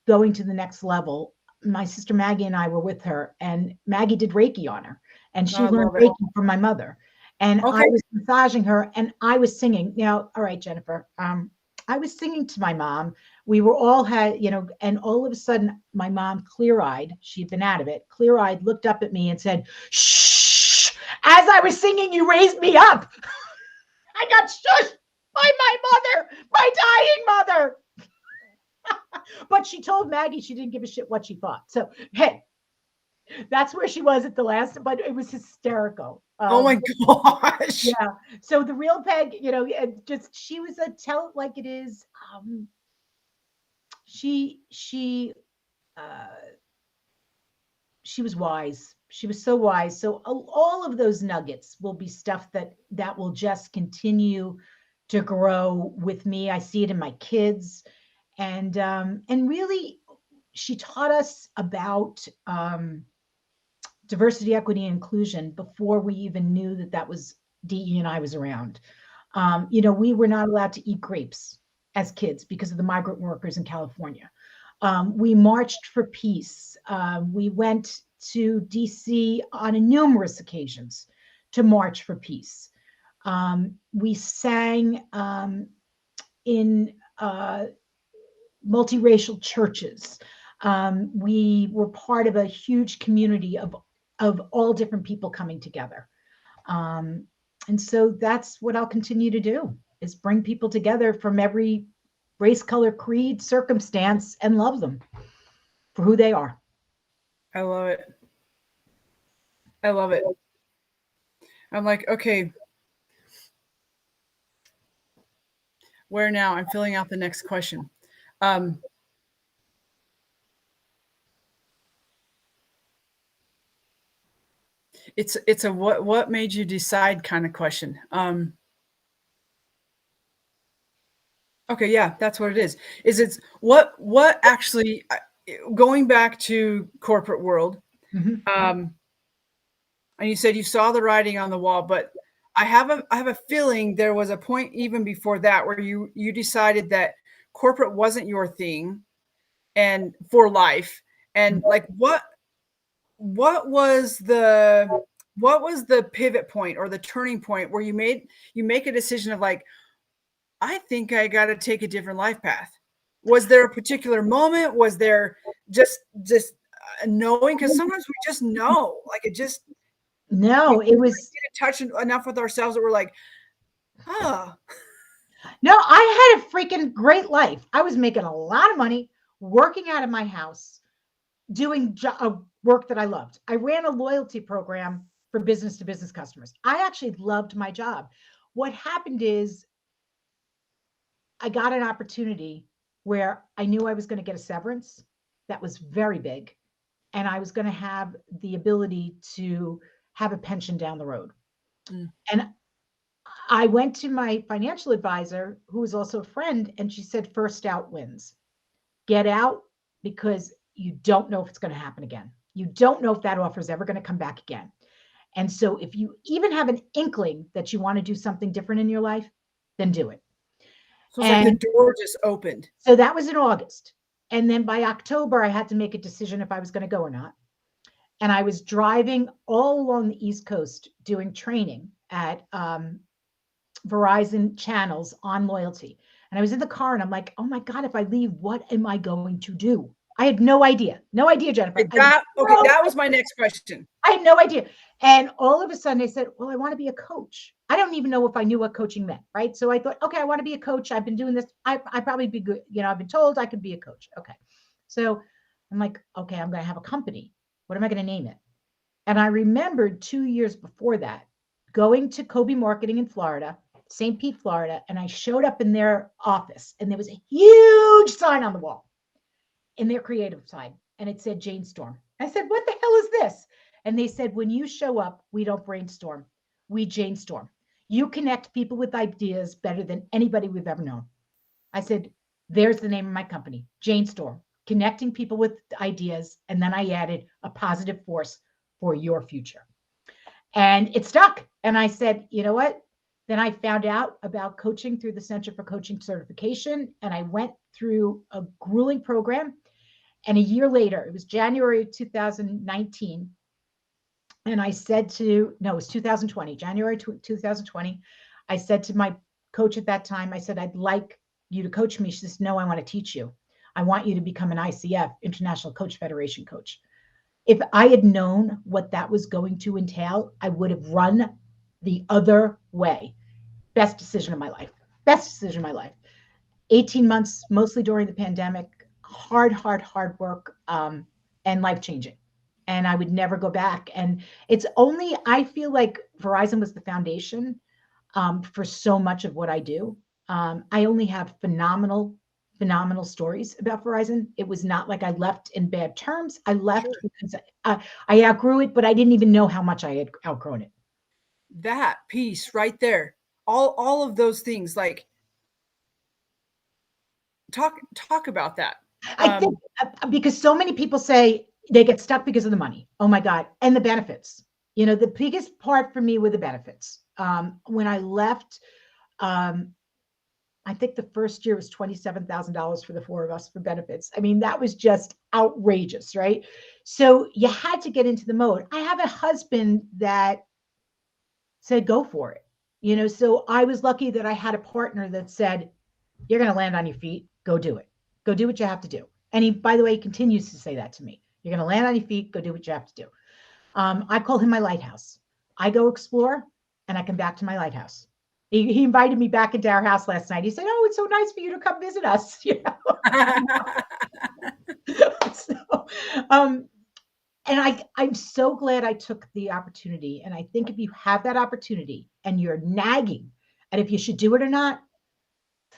going to the next level, my sister Maggie and I were with her, and Maggie did Reiki on her, and she learned Reiki from my mother. And I was massaging her, and I was singing. Now, all right, Jennifer, I was singing to my mom. We were all and all of a sudden, my mom, clear-eyed, she'd been out of it, clear-eyed, looked up at me and said, shh, as I was singing, you raised me up. I got shushed by my mother, my dying mother. But she told Maggie she didn't give a shit what she thought. So, hey, that's where she was at the last, but it was hysterical.
Oh my gosh.
Yeah. So the real Peg, she was a tell it like it is. She was wise. She was so wise. So all of those nuggets will be stuff that will just continue to grow with me. I see it in my kids, and really, she taught us about diversity, equity, and inclusion before we even knew that was DE&I was around. We were not allowed to eat grapes as kids because of the migrant workers in California. We marched for peace. We went to DC on numerous occasions to march for peace. We sang in multiracial churches. We were part of a huge community of all different people coming together. And so that's what I'll continue to do, is bring people together from every race, color, creed, circumstance, and love them for who they are.
I love it. I love it. I'm like, okay, where now? I'm filling out the next question. It's a what made you decide kind of question. Okay, yeah, that's what it is. Is it's what actually going back to corporate world, and you said you saw the writing on the wall, but I have a feeling there was a point even before that where you decided that corporate wasn't your thing and for life. And like what was the pivot point or the turning point where you make a decision of like, I think I got to take a different life path? Was there a particular moment? Was there just knowing? Because sometimes we just know, like it just
No, it was
get in touch enough with ourselves that we're like, oh,
no, I had a freaking great life. I was making a lot of money, working out of my house, doing work that I loved. I ran a loyalty program for business to business customers. I actually loved my job. What happened is I got an opportunity where I knew I was going to get a severance that was very big, and I was going to have the ability to have a pension down the road. And I went to my financial advisor, who was also a friend, and she said, first out wins. Get out, because you don't know if it's going to happen again. You don't know if that offer is ever going to come back again. And so if you even have an inkling that you want to do something different in your life, then do it.
so it's like the door just opened.
So that was in August. And then by October, I had to make a decision if I was going to go or not. And I was driving all along the East Coast doing training at Verizon channels on loyalty. And I was in the car and I'm like, oh my God, if I leave, what am I going to do? I had no idea. No idea, Jennifer.
That was my next question.
I had no idea. And all of a sudden I said, well, I want to be a coach. I don't even know if I knew what coaching meant, right? So I thought, okay, I want to be a coach. I've been doing this. I probably be good. I've been told I could be a coach. Okay. So I'm like, okay, I'm going to have a company. What am I going to name it? And I remembered 2 years before that going to Kobe Marketing in Florida, St. Pete, Florida, and I showed up in their office and there was a huge sign on the wall in their creative side, and it said Jane Storm. I said, what the hell is this? And they said, when you show up, we don't brainstorm, we Jane Storm. You connect people with ideas better than anybody we've ever known. I said, there's the name of my company, Jane Storm, connecting people with ideas. And then I added a positive force for your future. And it stuck. And I said, you know what? Then I found out about coaching through the Center for Coaching Certification. And I went through a grueling program. And a year later, it was January of 2019. And I said it was 2020, January 2020. I said to my coach at that time, I said, I'd like you to coach me. She says, no, I want to teach you. I want you to become an ICF, International Coach Federation coach. If I had known what that was going to entail, I would have run the other way. Best decision of my life. Best decision of my life. 18 months, mostly during the pandemic, hard work, and life-changing. And I would never go back. And it's only, I feel like Verizon was the foundation for so much of what I do. I only have phenomenal stories about Verizon. It was not like I left in bad terms. I left because I outgrew it, but I didn't even know how much I had outgrown it.
That piece right there, all of those things, like talk about that.
I think because so many people say they get stuck because of the money. Oh my God. And the benefits. The biggest part for me were the benefits. When I left, I think the first year was $27,000 for the four of us for benefits. I mean, that was just outrageous, right? So you had to get into the mode. I have a husband that said, go for it. So I was lucky that I had a partner that said, you're going to land on your feet. Go do it. Go do what you have to do. And he, by the way, he continues to say that to me. You're going to land on your feet, go do what you have to do. I call him my lighthouse. I go explore and I come back to my lighthouse. He invited me back into our house last night. He said, "Oh, it's so nice for you to come visit us." You know? So, and I'm so glad I took the opportunity. And I think if you have that opportunity and you're nagging and if you should do it or not,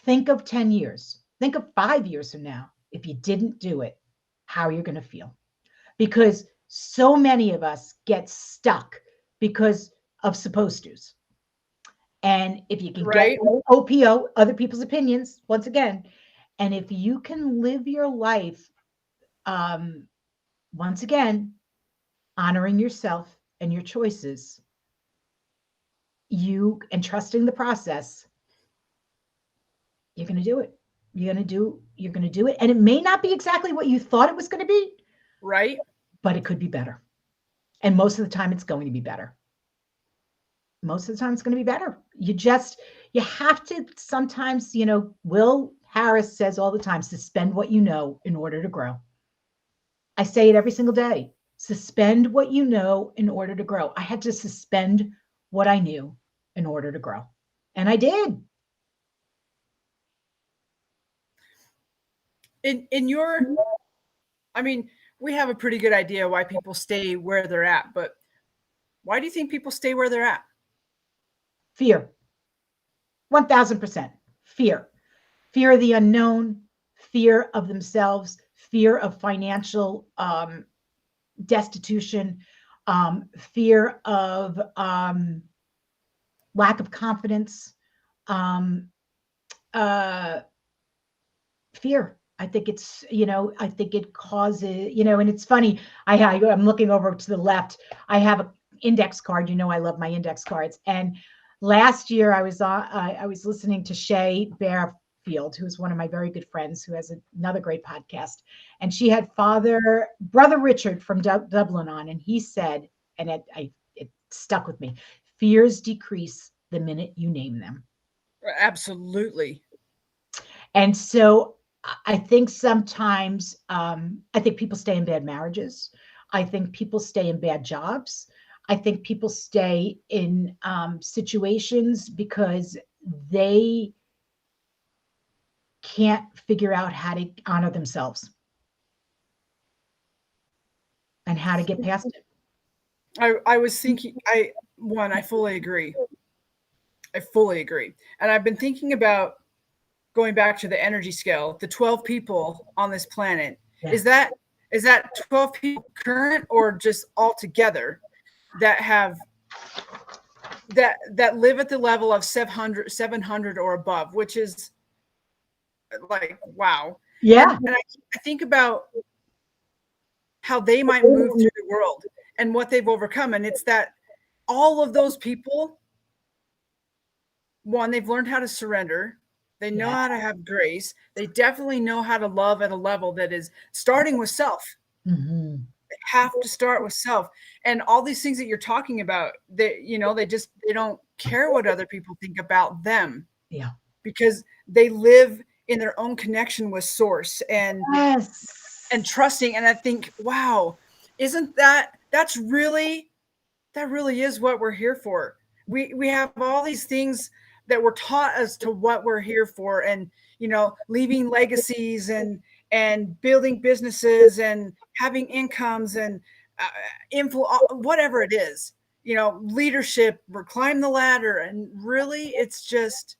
think of 10 years, think of 5 years from now. If you didn't do it, how are you going to feel? Because so many of us get stuck because of supposed to's. And if you can get
Right.
OPO, other people's opinions, once again, and if you can live your life, um, once again, honoring yourself and your choices, you and trusting the process, you're going to do it. You're going to do it. And it may not be exactly what you thought it was going to be,
Right.
but it could be better. And most of the time it's going to be better. Most of the time it's going to be better. You have to sometimes, Will Harris says all the time, suspend what you know in order to grow. I say it every single day. Suspend what you know in order to grow. I had to suspend what I knew in order to grow. And I did.
In your, I mean, we have a pretty good idea why people stay where they're at, but why do you think people stay where they're at?
Fear. 1000%. Fear. Fear of the unknown, fear of themselves, fear of financial destitution, fear of lack of confidence, fear. I think it's, I think it causes, and it's funny. I'm looking over to the left. I have an index card. I love my index cards. And last year I was listening to Shay Bearfield, who's one of my very good friends, who has another great podcast. And she had brother Richard from Dublin on, and he said, and it stuck with me: fears decrease the minute you name them.
Absolutely.
And so I think sometimes, I think people stay in bad marriages. I think people stay in bad jobs. I think people stay in situations because they can't figure out how to honor themselves and how to get past it.
I was thinking, I fully agree. I fully agree. And I've been thinking about going back to the energy scale, the 12 people on this planet.
Yeah.
Is that 12 people current or just all together that have that live at the level of 700 or above, which is like, wow.
Yeah.
And I think about how they might move through the world and what they've overcome. And it's that all of those people, one, they've learned how to surrender. They know how to have grace. They definitely know how to love at a level that is starting with self.
Mm-hmm.
They have to start with self. And all these things that you're talking about, they don't care what other people think about them.
Yeah.
Because they live in their own connection with source and trusting. And I think, wow, isn't that really is what we're here for. We have all these things that were taught as to what we're here for, and leaving legacies and building businesses and having incomes and whatever it is, leadership or climb the ladder. And really, it's just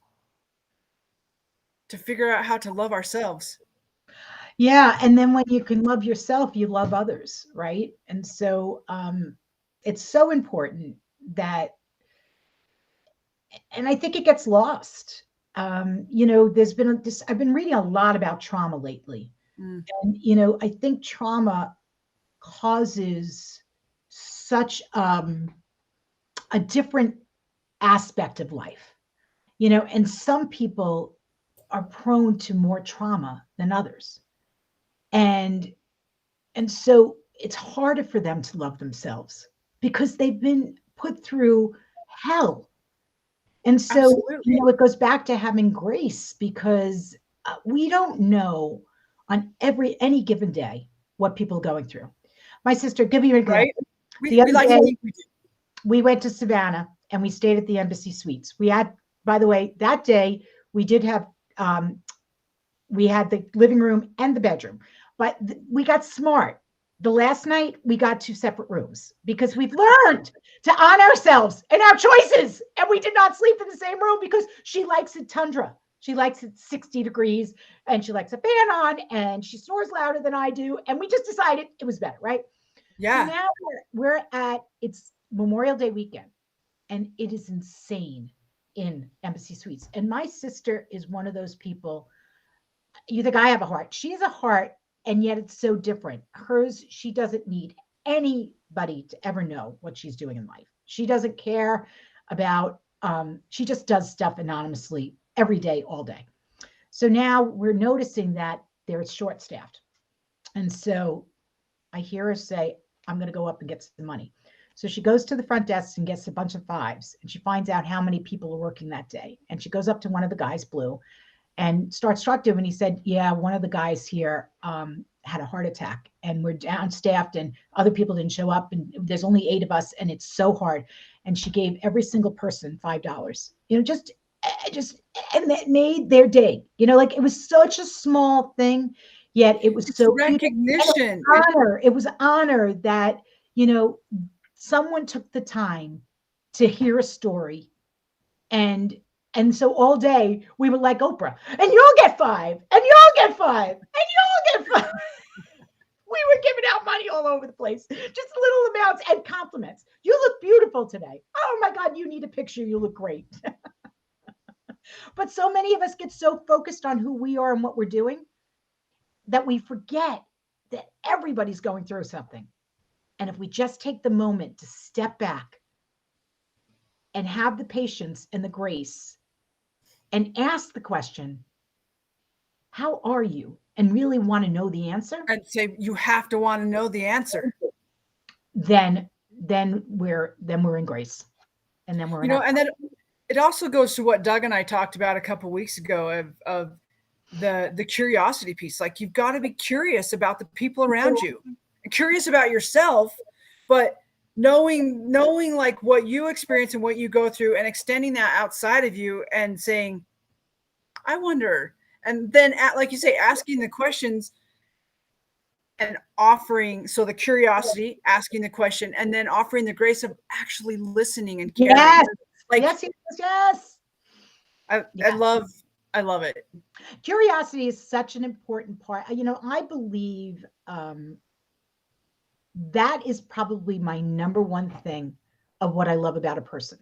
to figure out how to love ourselves.
Yeah. And then when you can love yourself, you love others, right? And so it's so important that, and I think it gets lost. There's been I've been reading a lot about trauma lately. And, I think trauma causes such a different aspect of life, and some people are prone to more trauma than others. And so it's harder for them to love themselves because they've been put through hell. And so,
Absolutely.
it goes back to having grace, because we don't know on any given day what people are going through. My sister, give you an example.
Right?
The
We
other
like
day,
to think we do.
we went to Savannah and we stayed at the Embassy Suites. We had, by the way, that day we did have, we had the living room and the bedroom, but we got smart. The last night we got 2 separate rooms because we've learned to honor ourselves and our choices. And we did not sleep in the same room because she likes it tundra. She likes it 60 degrees and she likes a fan on and she snores louder than I do. And we just decided it was better, right?
Yeah.
So now we're at, it's Memorial Day weekend and it is insane in Embassy Suites. And my sister is one of those people, you think I have a heart. She has a heart, and yet it's so different. Hers, she doesn't need anybody to ever know what she's doing in life. She doesn't care about, she just does stuff anonymously every day, all day. So now we're noticing that they're short staffed. And so I hear her say, I'm going to go up and get some money. So she goes to the front desk and gets a bunch of 5s and she finds out how many people are working that day. And she goes up to one of the guys, Blue, and starts talking to him. And he said, yeah, one of the guys here had a heart attack and we're down staffed and other people didn't show up and there's only 8 of us and it's so hard. And she gave every single person $5, just, and that made their day, like it was such a small thing, yet it was so
recognition.
It was honor that, someone took the time to hear a story. And so all day we were like Oprah, and you'll get 5, and you'll get 5, and you'll get 5. We were giving out money all over the place, just little amounts and compliments. You look beautiful today. Oh my God, you need a picture. You look great. But so many of us get so focused on who we are and what we're doing that we forget that everybody's going through something. And if we just take the moment to step back and have the patience and the grace and ask the question, how are you? And really want to know the answer.
I'd say you have to want to know the answer.
Then we're in grace. And then we're
and then it also goes to what Doug and I talked about a couple of weeks ago of the curiosity piece. Like you've got to be curious about the people around you, curious about yourself, but knowing like what you experience and what you go through and extending that outside of you and saying, I wonder. And then, like you say, asking the questions and offering, so the curiosity, asking the question, and then offering the grace of actually listening and caring.
Yes.
Like,
yes.
I love it.
Curiosity is such an important part. I believe that is probably my number one thing of what I love about a person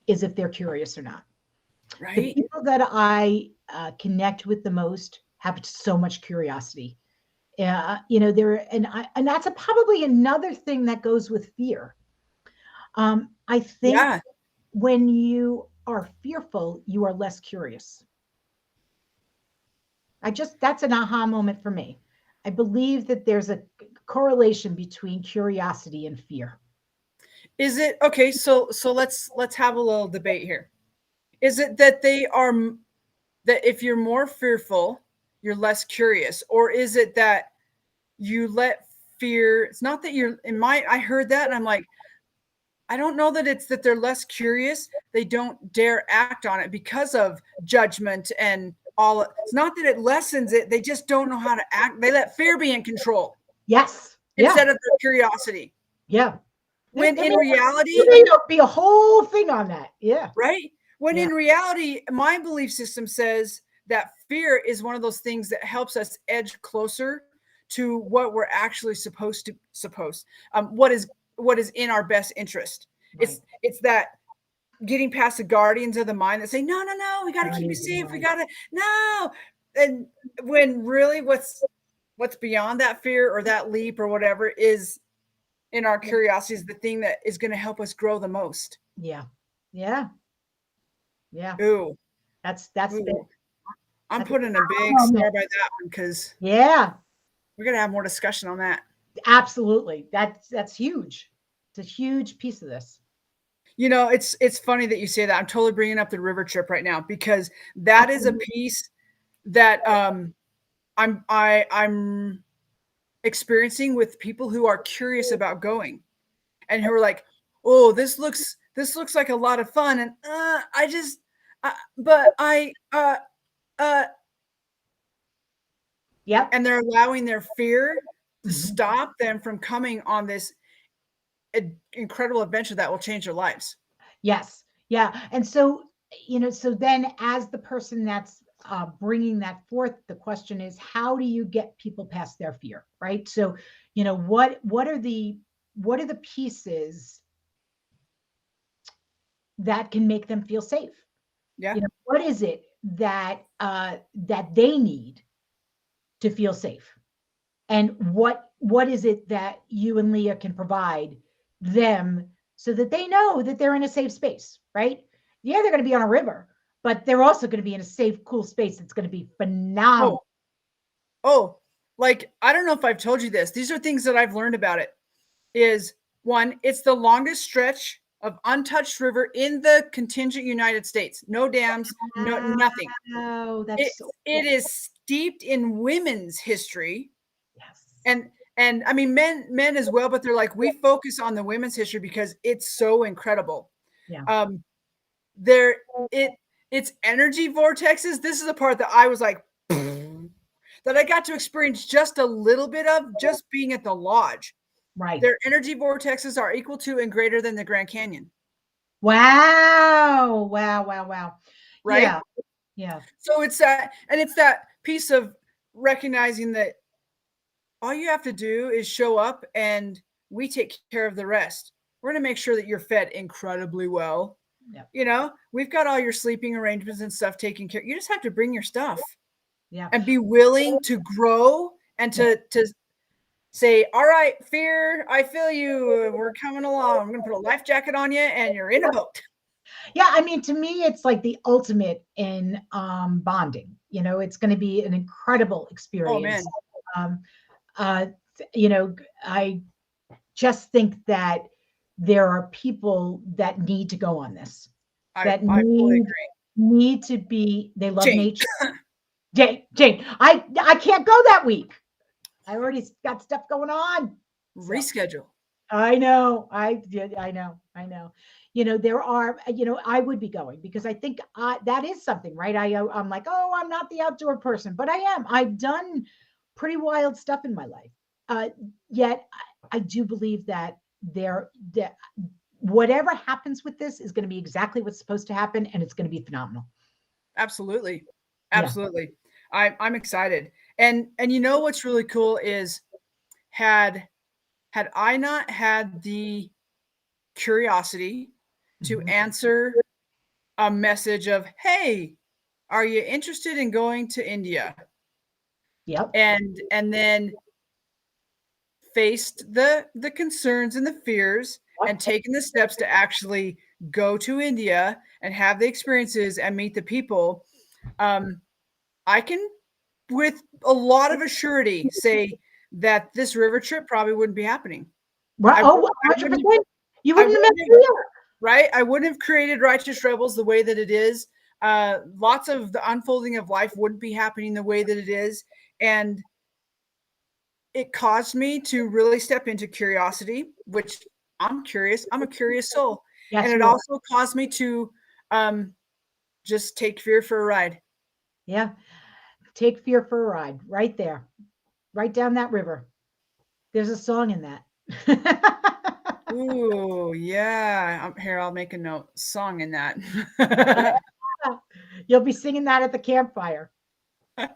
is if they're curious or not.
Right.
The people that I connect with the most have so much curiosity. And that's probably another thing that goes with fear. I think when you are fearful, you are less curious. That's an aha moment for me. I believe that there's a correlation between curiosity and fear.
Is it okay? So let's have a little debate here. Is it that that if you're more fearful, you're less curious, or is it that you let fear? It's not that you're I heard that and I'm like, I don't know that it's that they're less curious. They don't dare act on it because of judgment and all. It's not that it lessens it. They just don't know how to act. They let fear be in control.
Yes.
Instead of their curiosity.
Yeah.
When in reality,
there'll be a whole thing on that. Yeah.
Right. When in reality, my belief system says that fear is one of those things that helps us edge closer to what we're actually what is in our best interest. Right. It's that getting past the guardians of the mind that say, no, we got to keep you safe. We got to, no. And when really what's beyond that fear or that leap or whatever is in our curiosity is the thing that is going to help us grow the most.
Yeah.
Ooh.
That's
big. I'm putting a big star by that one because we're going to have more discussion on that.
Absolutely. That's huge. It's a huge piece of this.
It's funny that you say that. I'm totally bringing up the river trip right now because that is a piece that I'm experiencing with people who are curious about going and who are like, oh, this looks like a lot of fun, and I just, but uh,
Yep.
and they're allowing their fear to
Mhm.
stop them from coming on this incredible adventure that will change their lives.
Yes. Yeah. And so, so then as the person that's bringing that forth, the question is, how do you get people past their fear, right? So, what are the pieces that can make them feel safe?
Yeah.
What is it that they need to feel safe? And what is it that you and Leah can provide them so that they know that they're in a safe space, right? Yeah, they're going to be on a river, but they're also going to be in a safe, cool space that's going to be
Oh,
phenomenal.
oh, like I don't know if I've told you this. These are things that I've learned about it. Is one, it's the longest stretch of untouched river in the contingent United States. No dams, no nothing.
Wow,
It
that's so
it
cool.
is steeped in women's history,
Yes.
and I mean men as well, but they're like, we focus on the women's history because it's so incredible.
Yeah.
Um, there it it's energy vortexes. This is the part that I was like that I got to experience just a little bit of just being at the lodge.
Right.
Their energy vortexes are equal to and greater than the Grand Canyon,
Wow. Wow. Wow. Wow.
right?
Yeah. Yeah.
So it's that piece of recognizing that all you have to do is show up and we take care of the rest. We're going to make sure that you're fed incredibly well.
Yeah.
We've got all your sleeping arrangements and stuff taken care. You just have to bring your stuff
Yeah.
and be willing to grow and
Yeah.
to say, all right, fear, I feel you. We're coming along. I'm going to put a life jacket on you and you're in a boat.
Yeah, I mean, to me, it's like the ultimate in bonding. It's going to be an incredible
Oh,
experience.
man.
Um, uh, I just think that there are people that need to go on this,
I,
that
I fully
need
agree.
need to be. They love
Jane,
nature. Jane, I can't go that week. I already got stuff going on. So.
reschedule.
I know. I did. I know. I know. There are, I would be going because I think that is something, right? I'm like, oh, I'm not the outdoor person, but I am. I've done pretty wild stuff in my life. Uh, Yet I do believe that whatever happens with this is going to be exactly what's supposed to happen, and it's going to be phenomenal.
Absolutely.
Yeah.
Absolutely. I'm excited. And you know what's really cool is had had I not had the curiosity to
Mhm.
answer a message of, hey, are you interested in going to India?
Yep.
And then faced the concerns and the fears and
Yep.
taken the steps to actually go to India and have the experiences and meet the people, I can, with a lot of assurity, say that this river trip probably wouldn't be happening.
Right.
I
Oh,
wouldn't, I wouldn't,
100%. You
I
wouldn't have met
wouldn't have,
me.
right? I wouldn't have created Righteous Rebels the way that it is. Lots of the unfolding of life wouldn't be happening the way that it is, and it caused me to really step into curiosity, which I'm curious. I'm a curious soul. And
Yes,
it
you are.
also caused me to um, just take fear for a ride.
Yeah. Take fear for a ride right there, right down that river. There's a song in that.
Ooh, yeah. Here, I'll make a note. Song in that.
Yeah. You'll be singing that at the campfire. You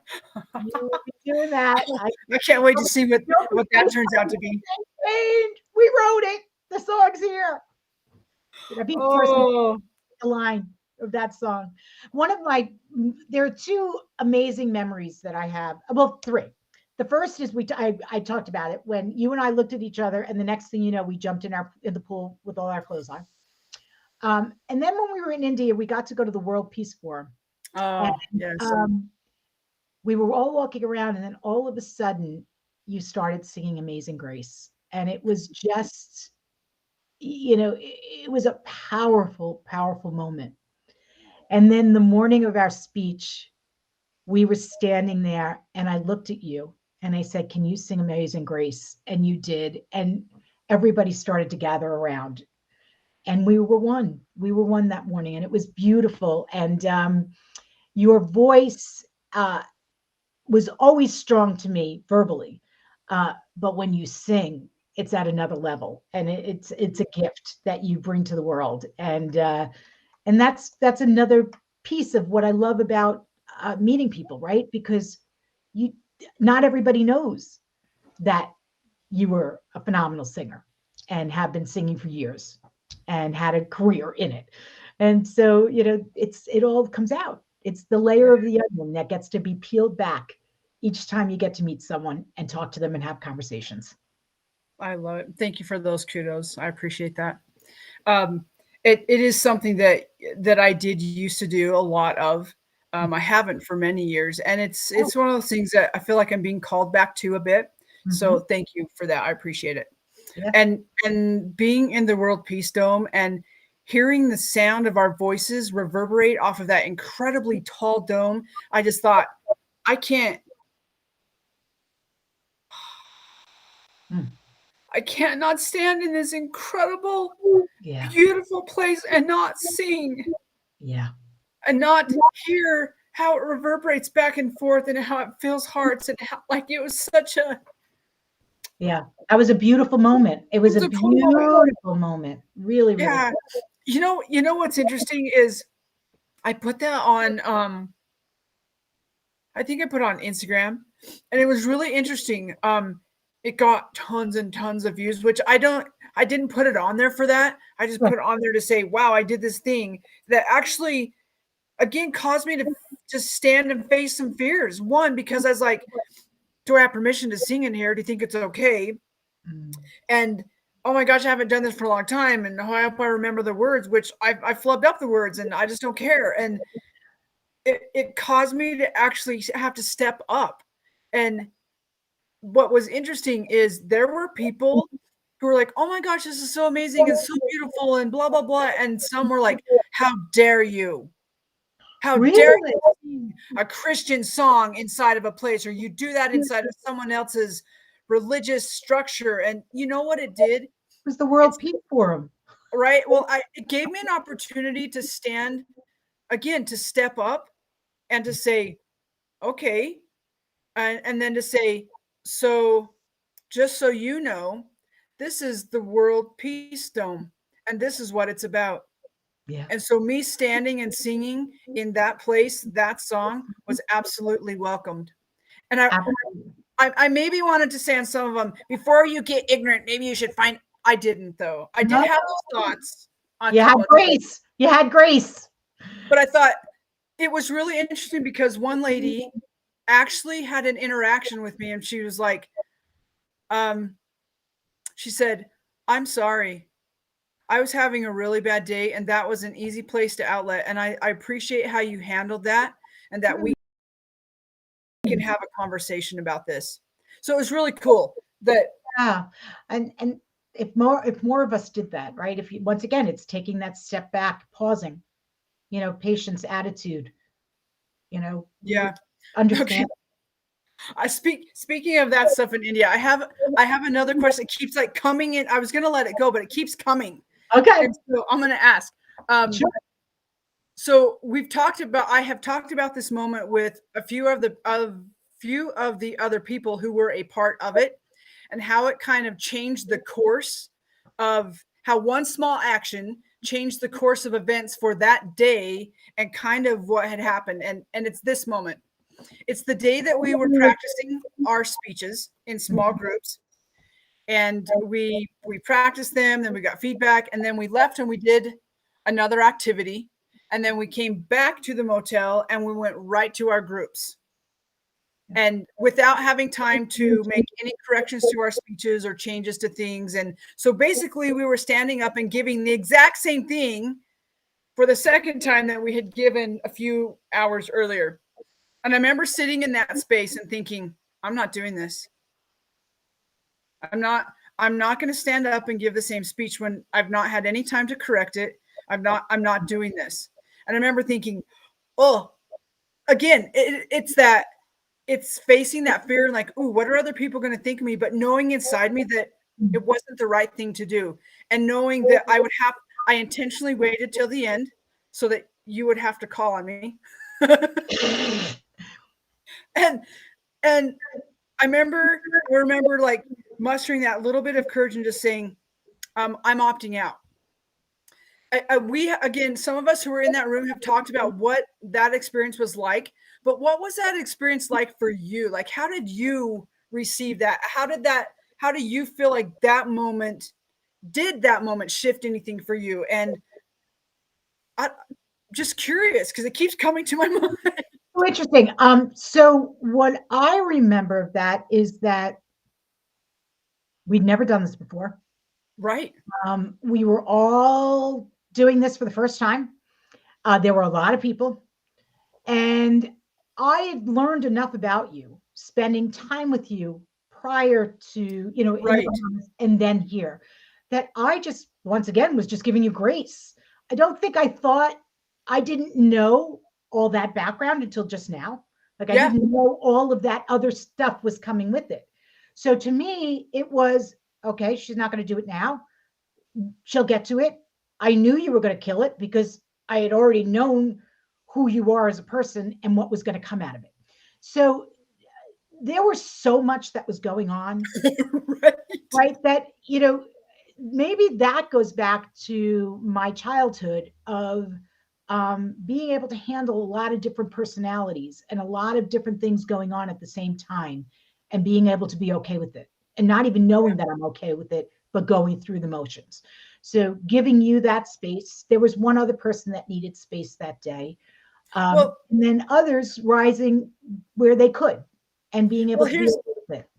will be doing that.
I can't wait to see what,
Don't be
what that turns out to be.
change. We wrote it. The song's here. Be the first one to
Oh,
the line of that song. There are two amazing memories that I have. Well, three. The first is I talked about it when you and I looked at each other, and the next thing you know, we jumped in the pool with all our clothes on. And then when we were in India, we got to go to the World Peace Forum, and
oh, yes.
we were all walking around, and then all of a sudden, you started singing Amazing Grace, and it was just, it was a powerful, powerful moment. And then the morning of our speech, we were standing there and I looked at you and I said, "Can you sing Amazing Grace?" And you did. And everybody started to gather around. And we were one. We were one that morning, and it was beautiful. And your voice was always strong to me verbally, but when you sing, it's at another level, and it's a gift that you bring to the world. And that's another piece of what I love about meeting people, right? Because you not everybody knows that you were a phenomenal singer and have been singing for years and had a career in it. And so, it all comes out. It's the layer of the onion that gets to be peeled back each time you get to meet someone and talk to them and have conversations.
I love it. Thank you for those kudos. I appreciate that. Um, it is something that I did used to do a lot of. I haven't for many years, and
Oh,
it's one of those things that I feel like I'm being called back to a bit.
mhm.
So thank you for that. I appreciate it.
Yeah.
And being in the World Peace Dome and hearing the sound of our voices reverberate off of that incredibly tall dome, I just thought, I can't
Mm.
I can't not stand in this incredible,
Yeah.
beautiful place and not sing
Yeah.
and not hear how it reverberates back and forth and how it fills hearts and how, like, it was such a
Yeah. That was a beautiful moment. It
it
was
was
a
a cool moment.
beautiful moment. Really, really
Yeah.
cool.
You know what's interesting is I put that on I think I put it on Instagram, and it was really interesting. It got tons and tons of views, which I didn't put it on there for that. I just
Right.
put it on there to say, "Wow, I did this thing that actually again caused me to just stand and face some fears." One, because I was like, "Do I have permission to sing in here? Do you think it's okay?"
Mm.
And oh my gosh, I haven't done this for a long time, and I hope I remember the words, which I flubbed up the words, and I just don't care. And it caused me to actually have to step up. And what was interesting is there were people who were like, "Oh my gosh, this is so amazing and so beautiful," and blah blah blah. And some were like, "How dare you? How dare
Really?
you sing a Christian song inside of a place, or you do that inside of someone else's religious structure?" And you know what it did?
It was the World
It's
Peace Forum.
right. Well, it gave me an opportunity to stand again, to step up and to say, "Okay," and then to say, "So, just so you know, this is the World Peace Dome, and this is what it's about."
Yeah.
And so me standing and singing in that place, that song was absolutely welcomed. And
Absolutely.
I maybe wanted to say on some of them, "Before you get ignorant, maybe you should find." I didn't though. I did
No,
have those thoughts on a
you had
couple of,
grace. You had grace.
but I thought it was really interesting because one lady actually had an interaction with me and she was like, um, she said, "I'm sorry. I was having a really bad day, and that was an easy place to outlet. And I appreciate how you handled that and that we can have a conversation about this." So it was really cool that,
Yeah. And if more of us did that, right? If you, once again, it's taking that step back, pausing, patience, attitude, you know,
yeah. Okay.
understand.
Speaking of that stuff in India, I have another question. It keeps like coming in. I was gonna let it go, but it keeps coming.
Okay.
And so I'm gonna ask. Um,
Sure.
so I have talked about this moment with a few of the other people who were a part of it and how it kind of changed the course of how one small action changed the course of events for that day and kind of what had happened. And it's this moment. It's the day that we were practicing our speeches in small groups, and we practiced them, then we got feedback, and then we left and we did another activity, and then we came back to the motel and we went right to our groups, and without having time to make any corrections to our speeches or changes to things. And so basically we were standing up and giving the exact same thing for the second time that we had given a few hours earlier. And I remember sitting in that space and thinking, I'm not doing this. I'm not I'm not going to stand up and give the same speech when I've not had any time to correct it. I'm not doing this. And I remember thinking, "Oh, again, it's facing that fear and like, ooh, what are other people going to think of me? But knowing inside me that it wasn't the right thing to do, and knowing that I intentionally waited till the end so that you would have to call on me. and and I remember like mustering that little bit of courage and just saying, I'm opting out. We again, some of us who were in that room have talked about what that experience was like, but what was that experience like for you? Like, how did you receive that? How do you feel like did that moment shift anything for you? And I just curious because it keeps coming to my mind.
So interesting. So what I remember of that is that we'd never done this before.
Right.
We were all doing this for the first time. There were a lot of people, and I had learned enough about you, spending time with you prior to, in
Right.
the Bahamas and then here, that I just, once again, was just giving you grace. I don't think I didn't know all that background until just now. Like, I didn't know all of that other stuff was coming with it. So to me, it was, okay, she's not going to do it now. She'll get to it. I knew you were going to kill it because I had already known who you are as a person and what was going to come out of it. So there was so much that was going on, right? That, maybe that goes back to my childhood of being able to handle a lot of different personalities and a lot of different things going on at the same time, and being able to be okay with it and not even knowing that I'm okay with it, but going through the motions. So giving you that space. There was one other person that needed space that day. And then others rising where they could and being able to be okay with it.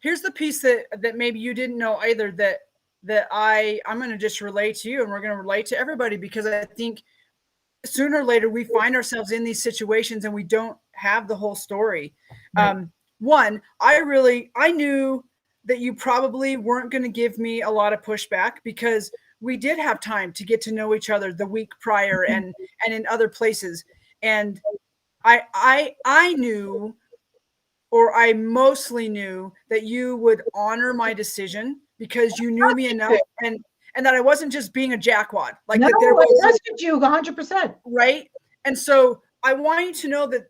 Here's the piece that maybe you didn't know either, that I'm going to just relate to you, and we're going to relate to everybody, because I think sooner or later we find ourselves in these situations and we don't have the whole story. Right. One, I knew that you probably weren't going to give me a lot of pushback because we did have time to get to know each other the week prior and in other places. And I knew, or I mostly knew, that you would honor my decision because you knew me enough, and that I wasn't just being a jackwad. Like,
no,
that there was,
I trusted you 100%.
Right. And so I want you to know that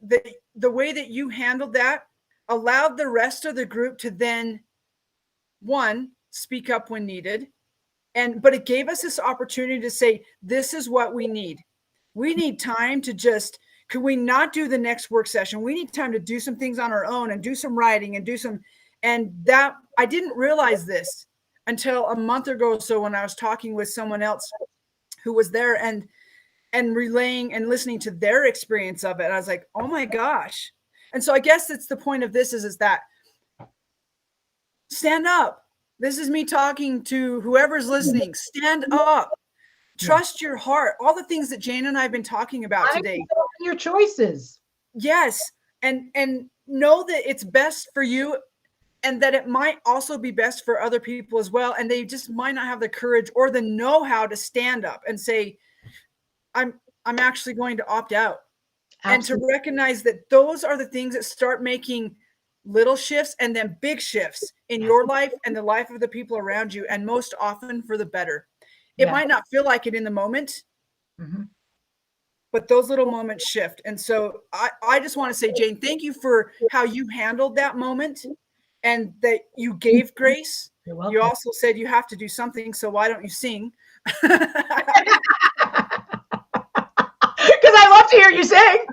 the way that you handled that allowed the rest of the group to then, one, speak up when needed. But it gave us this opportunity to say, this is what we need. We need time to just, could we not do the next work session? We need time to do some things on our own and do some writing and that I didn't realize this until a month ago or so, when I was talking with someone else who was there and relaying and listening to their experience of it. And I was like, oh my gosh. And so I guess it's the point of this is that stand up. This is me talking to whoever's listening. Stand up. Trust your heart. All the things that Jane and I have been talking about today.
Your choices.
Yes. And know that it's best for you, and that it might also be best for other people as well. And they just might not have the courage or the know-how to stand up and say, I'm actually going to opt out. Absolutely. And to recognize that those are the things that start making little shifts and then big shifts in your life and the life of the people around you, and most often for the better. It might not feel like it in the moment, but those little moments shift. And so I just want to say, Jane, thank you for how you handled that moment, and that you gave grace. You also said you have to do something, so why don't you sing?
Because I love to hear you sing.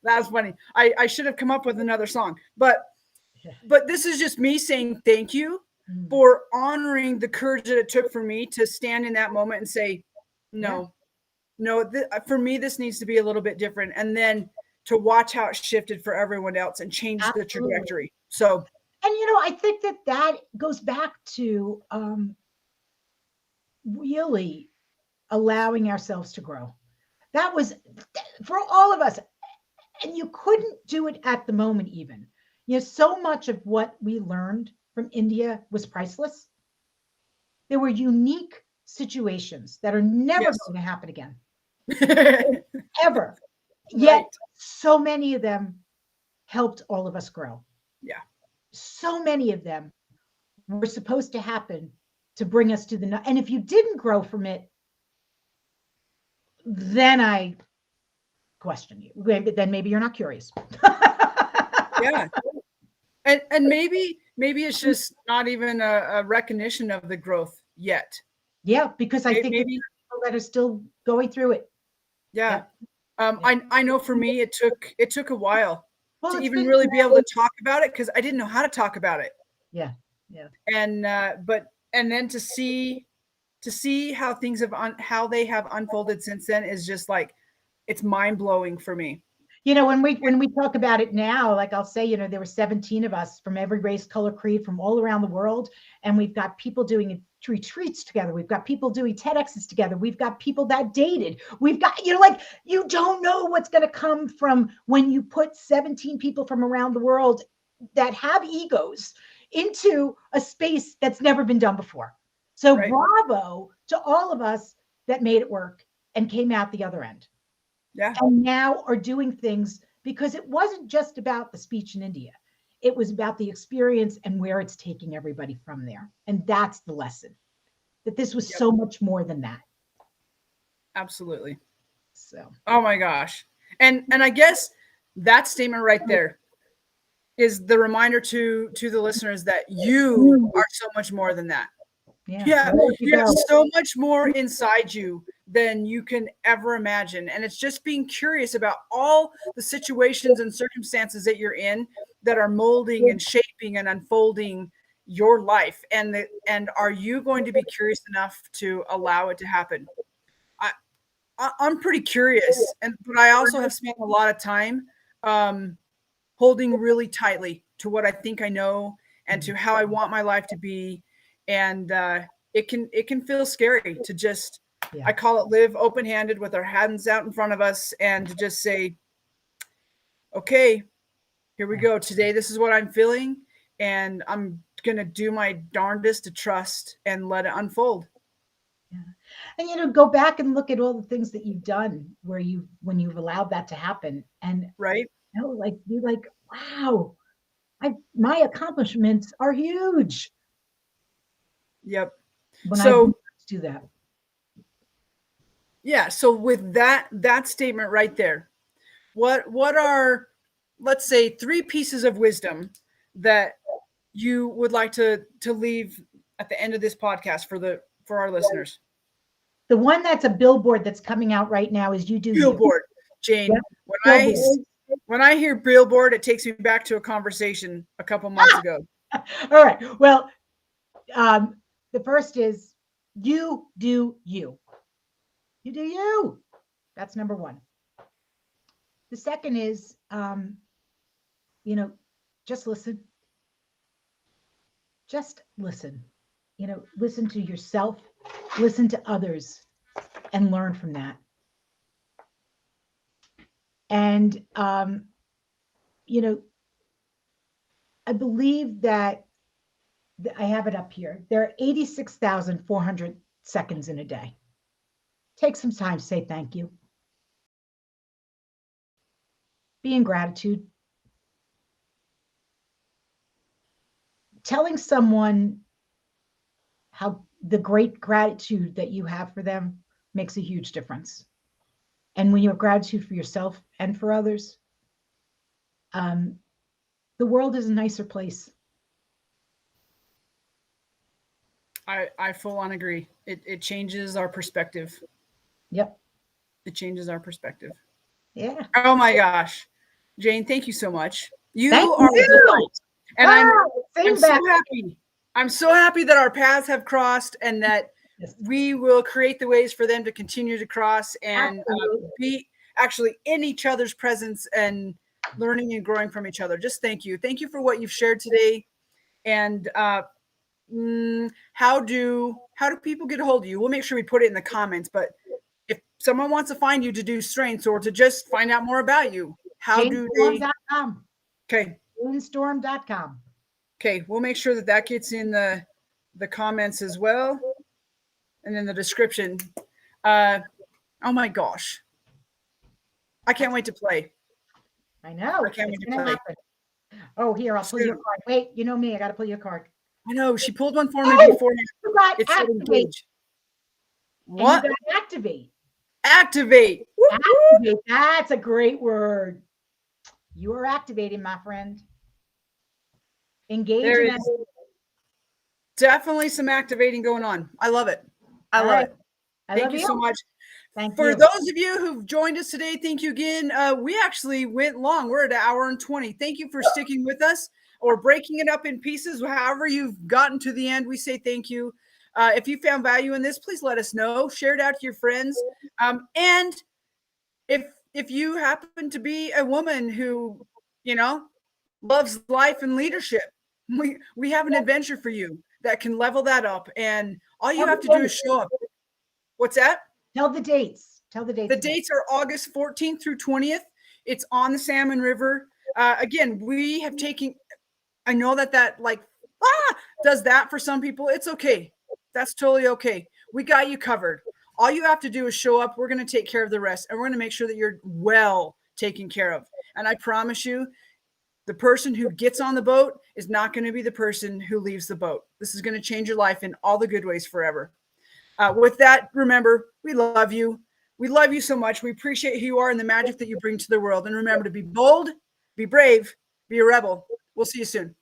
That's funny. I should have come up with another song, but this is just me saying thank you for honoring the courage that it took for me to stand in that moment and say, no, for me, this needs to be a little bit different. And then to watch how it shifted for everyone else and change the trajectory. So,
and I think that goes back to really allowing ourselves to grow. That was for all of us. And you couldn't do it at the moment even. So much of what we learned from India was priceless. There were unique situations that are never going to happen again. Ever. Yet
Right.
so many of them helped all of us grow.
Yeah.
So many of them were supposed to happen to bring us to the, and if you didn't grow from it, then I question you. Then maybe you're not curious.
Yeah. And maybe it's just not even a recognition of the growth yet.
Yeah, because I think
Maybe,
people that are still going through it.
yeah.
Yeah.
I know for me, it took a while
Well,
to
it's
even
been,
really be able to talk about it because I didn't know how to talk about it.
yeah, yeah.
And and then to see how things have how they have unfolded since then is just like, it's mind blowing for me.
You know, when we talk about it now, like I'll say, you know, there were 17 of us from every race, color, creed, from all around the world, and we've got people doing retreats together. We've got people doing TEDx's together. We've got people that dated. We've got, you know, like, you don't know what's going to come from when you put 17 people from around the world that have egos into a space that's never been done before. So
Right.
bravo to all of us that made it work and came out the other end.
Yeah.
And now are doing things, because it wasn't just about the speech in India. It was about the experience and where it's taking everybody from there. And that's the lesson, that this was
Yep.
so much more than that.
Absolutely.
So,
oh my gosh. And I guess that statement right there is the reminder to the listeners that you are so much more than that. Yeah, you have so much more inside you than you can ever imagine. And it's just being curious about all the situations and circumstances that you're in that are molding and shaping and unfolding your life. And are you going to be curious enough to allow it to happen? I'm pretty curious, but I also have spent a lot of time holding really tightly to what I think I know and to how I want my life to be. And it can feel scary to just, I call it, live open-handed with our hands out in front of us and to just say, okay, here we go. Today, this is what I'm feeling, and I'm going to do my darndest to trust and let it unfold.
Yeah. And, you know, go back and look at all the things that you've done when you've allowed that to happen. And,
right.
You know, like, be like, wow, my accomplishments are huge.
Yep.
When
So
I do that.
Yeah. So with that statement right there, what are, let's say, 3 pieces of wisdom that you would like to leave at the end of this podcast for our listeners?
The one that's a billboard that's coming out right now is you do
Billboard, Jane.
Yep.
When I hear billboard, it takes me back to a conversation a couple months ago.
All right. Well, the first is you do you. You do you. That's number one. The second is, you know, just listen. Just listen. You know, listen to yourself, listen to others, and learn from that. And, you know, I believe that I have it up here. There are 86,400 seconds in a day. Take some time to say thank you. Be in gratitude. Telling someone how the great gratitude that you have for them makes a huge difference. And when you have gratitude for yourself and for others, the world is a nicer place.
I full on agree. It changes our perspective.
Yep.
It changes our perspective.
Yeah.
Oh my gosh. Jane, thank you so much. You
Thank
are a delight. And I'm so happy. I'm so happy that our paths have crossed and that we will create the ways for them to continue to cross and be actually in each other's presence and learning and growing from each other. Just thank you. Thank you for what you've shared today. And how do people get a hold of you? We'll make sure we put it in the comments, but if someone wants to find you to do strengths or to just find out more about you, how do they? Okay.
JaneStorm.com.
Okay. We'll make sure that gets in the comments as well. And in the description. Oh my gosh. I can't wait to play.
I know.
I can't
It's
wait to
gonna
play.
happen. Oh, here, I'll pull you a
Soon.
card. Wait, you know me. I got to pull you a card.
I know she pulled one for me
Oh,
before.
you got
It said
activate.
engage.
And you
What?
got activate.
Activate.
Activate. That's a great word. You are activating, my friend. Engage
There
and
is
activate.
definitely some activating going on. I love it. I
All
love
right.
it.
I
Thank
love
you
you.
so much.
Thank
For
you.
those of you who've joined us today, thank you again. We actually went long. We're at 1 hour and 20. Thank you for sticking with us or breaking it up in pieces. However you've gotten to the end, we say thank you. If you found value in this, please let us know. Share it out to your friends. And if you happen to be a woman who, loves life and leadership, we have an adventure for you that can level that up. And all you
Tell
have
the
to do is
dates.
show up. What's that?
Tell the dates. Tell the dates.
The dates are August 14th through 20th. It's on the Salmon River. Again, we have taken, I know that does that for some people. It's okay. That's totally okay. We got you covered. All you have to do is show up. We're going to take care of the rest, and we're going to make sure that you're well taken care of. And I promise you, the person who gets on the boat is not going to be the person who leaves the boat. This is going to change your life in all the good ways forever. With that, remember, we love you. We love you so much. We appreciate who you are and the magic that you bring to the world. And remember to be bold, be brave, be a rebel. We'll see you soon.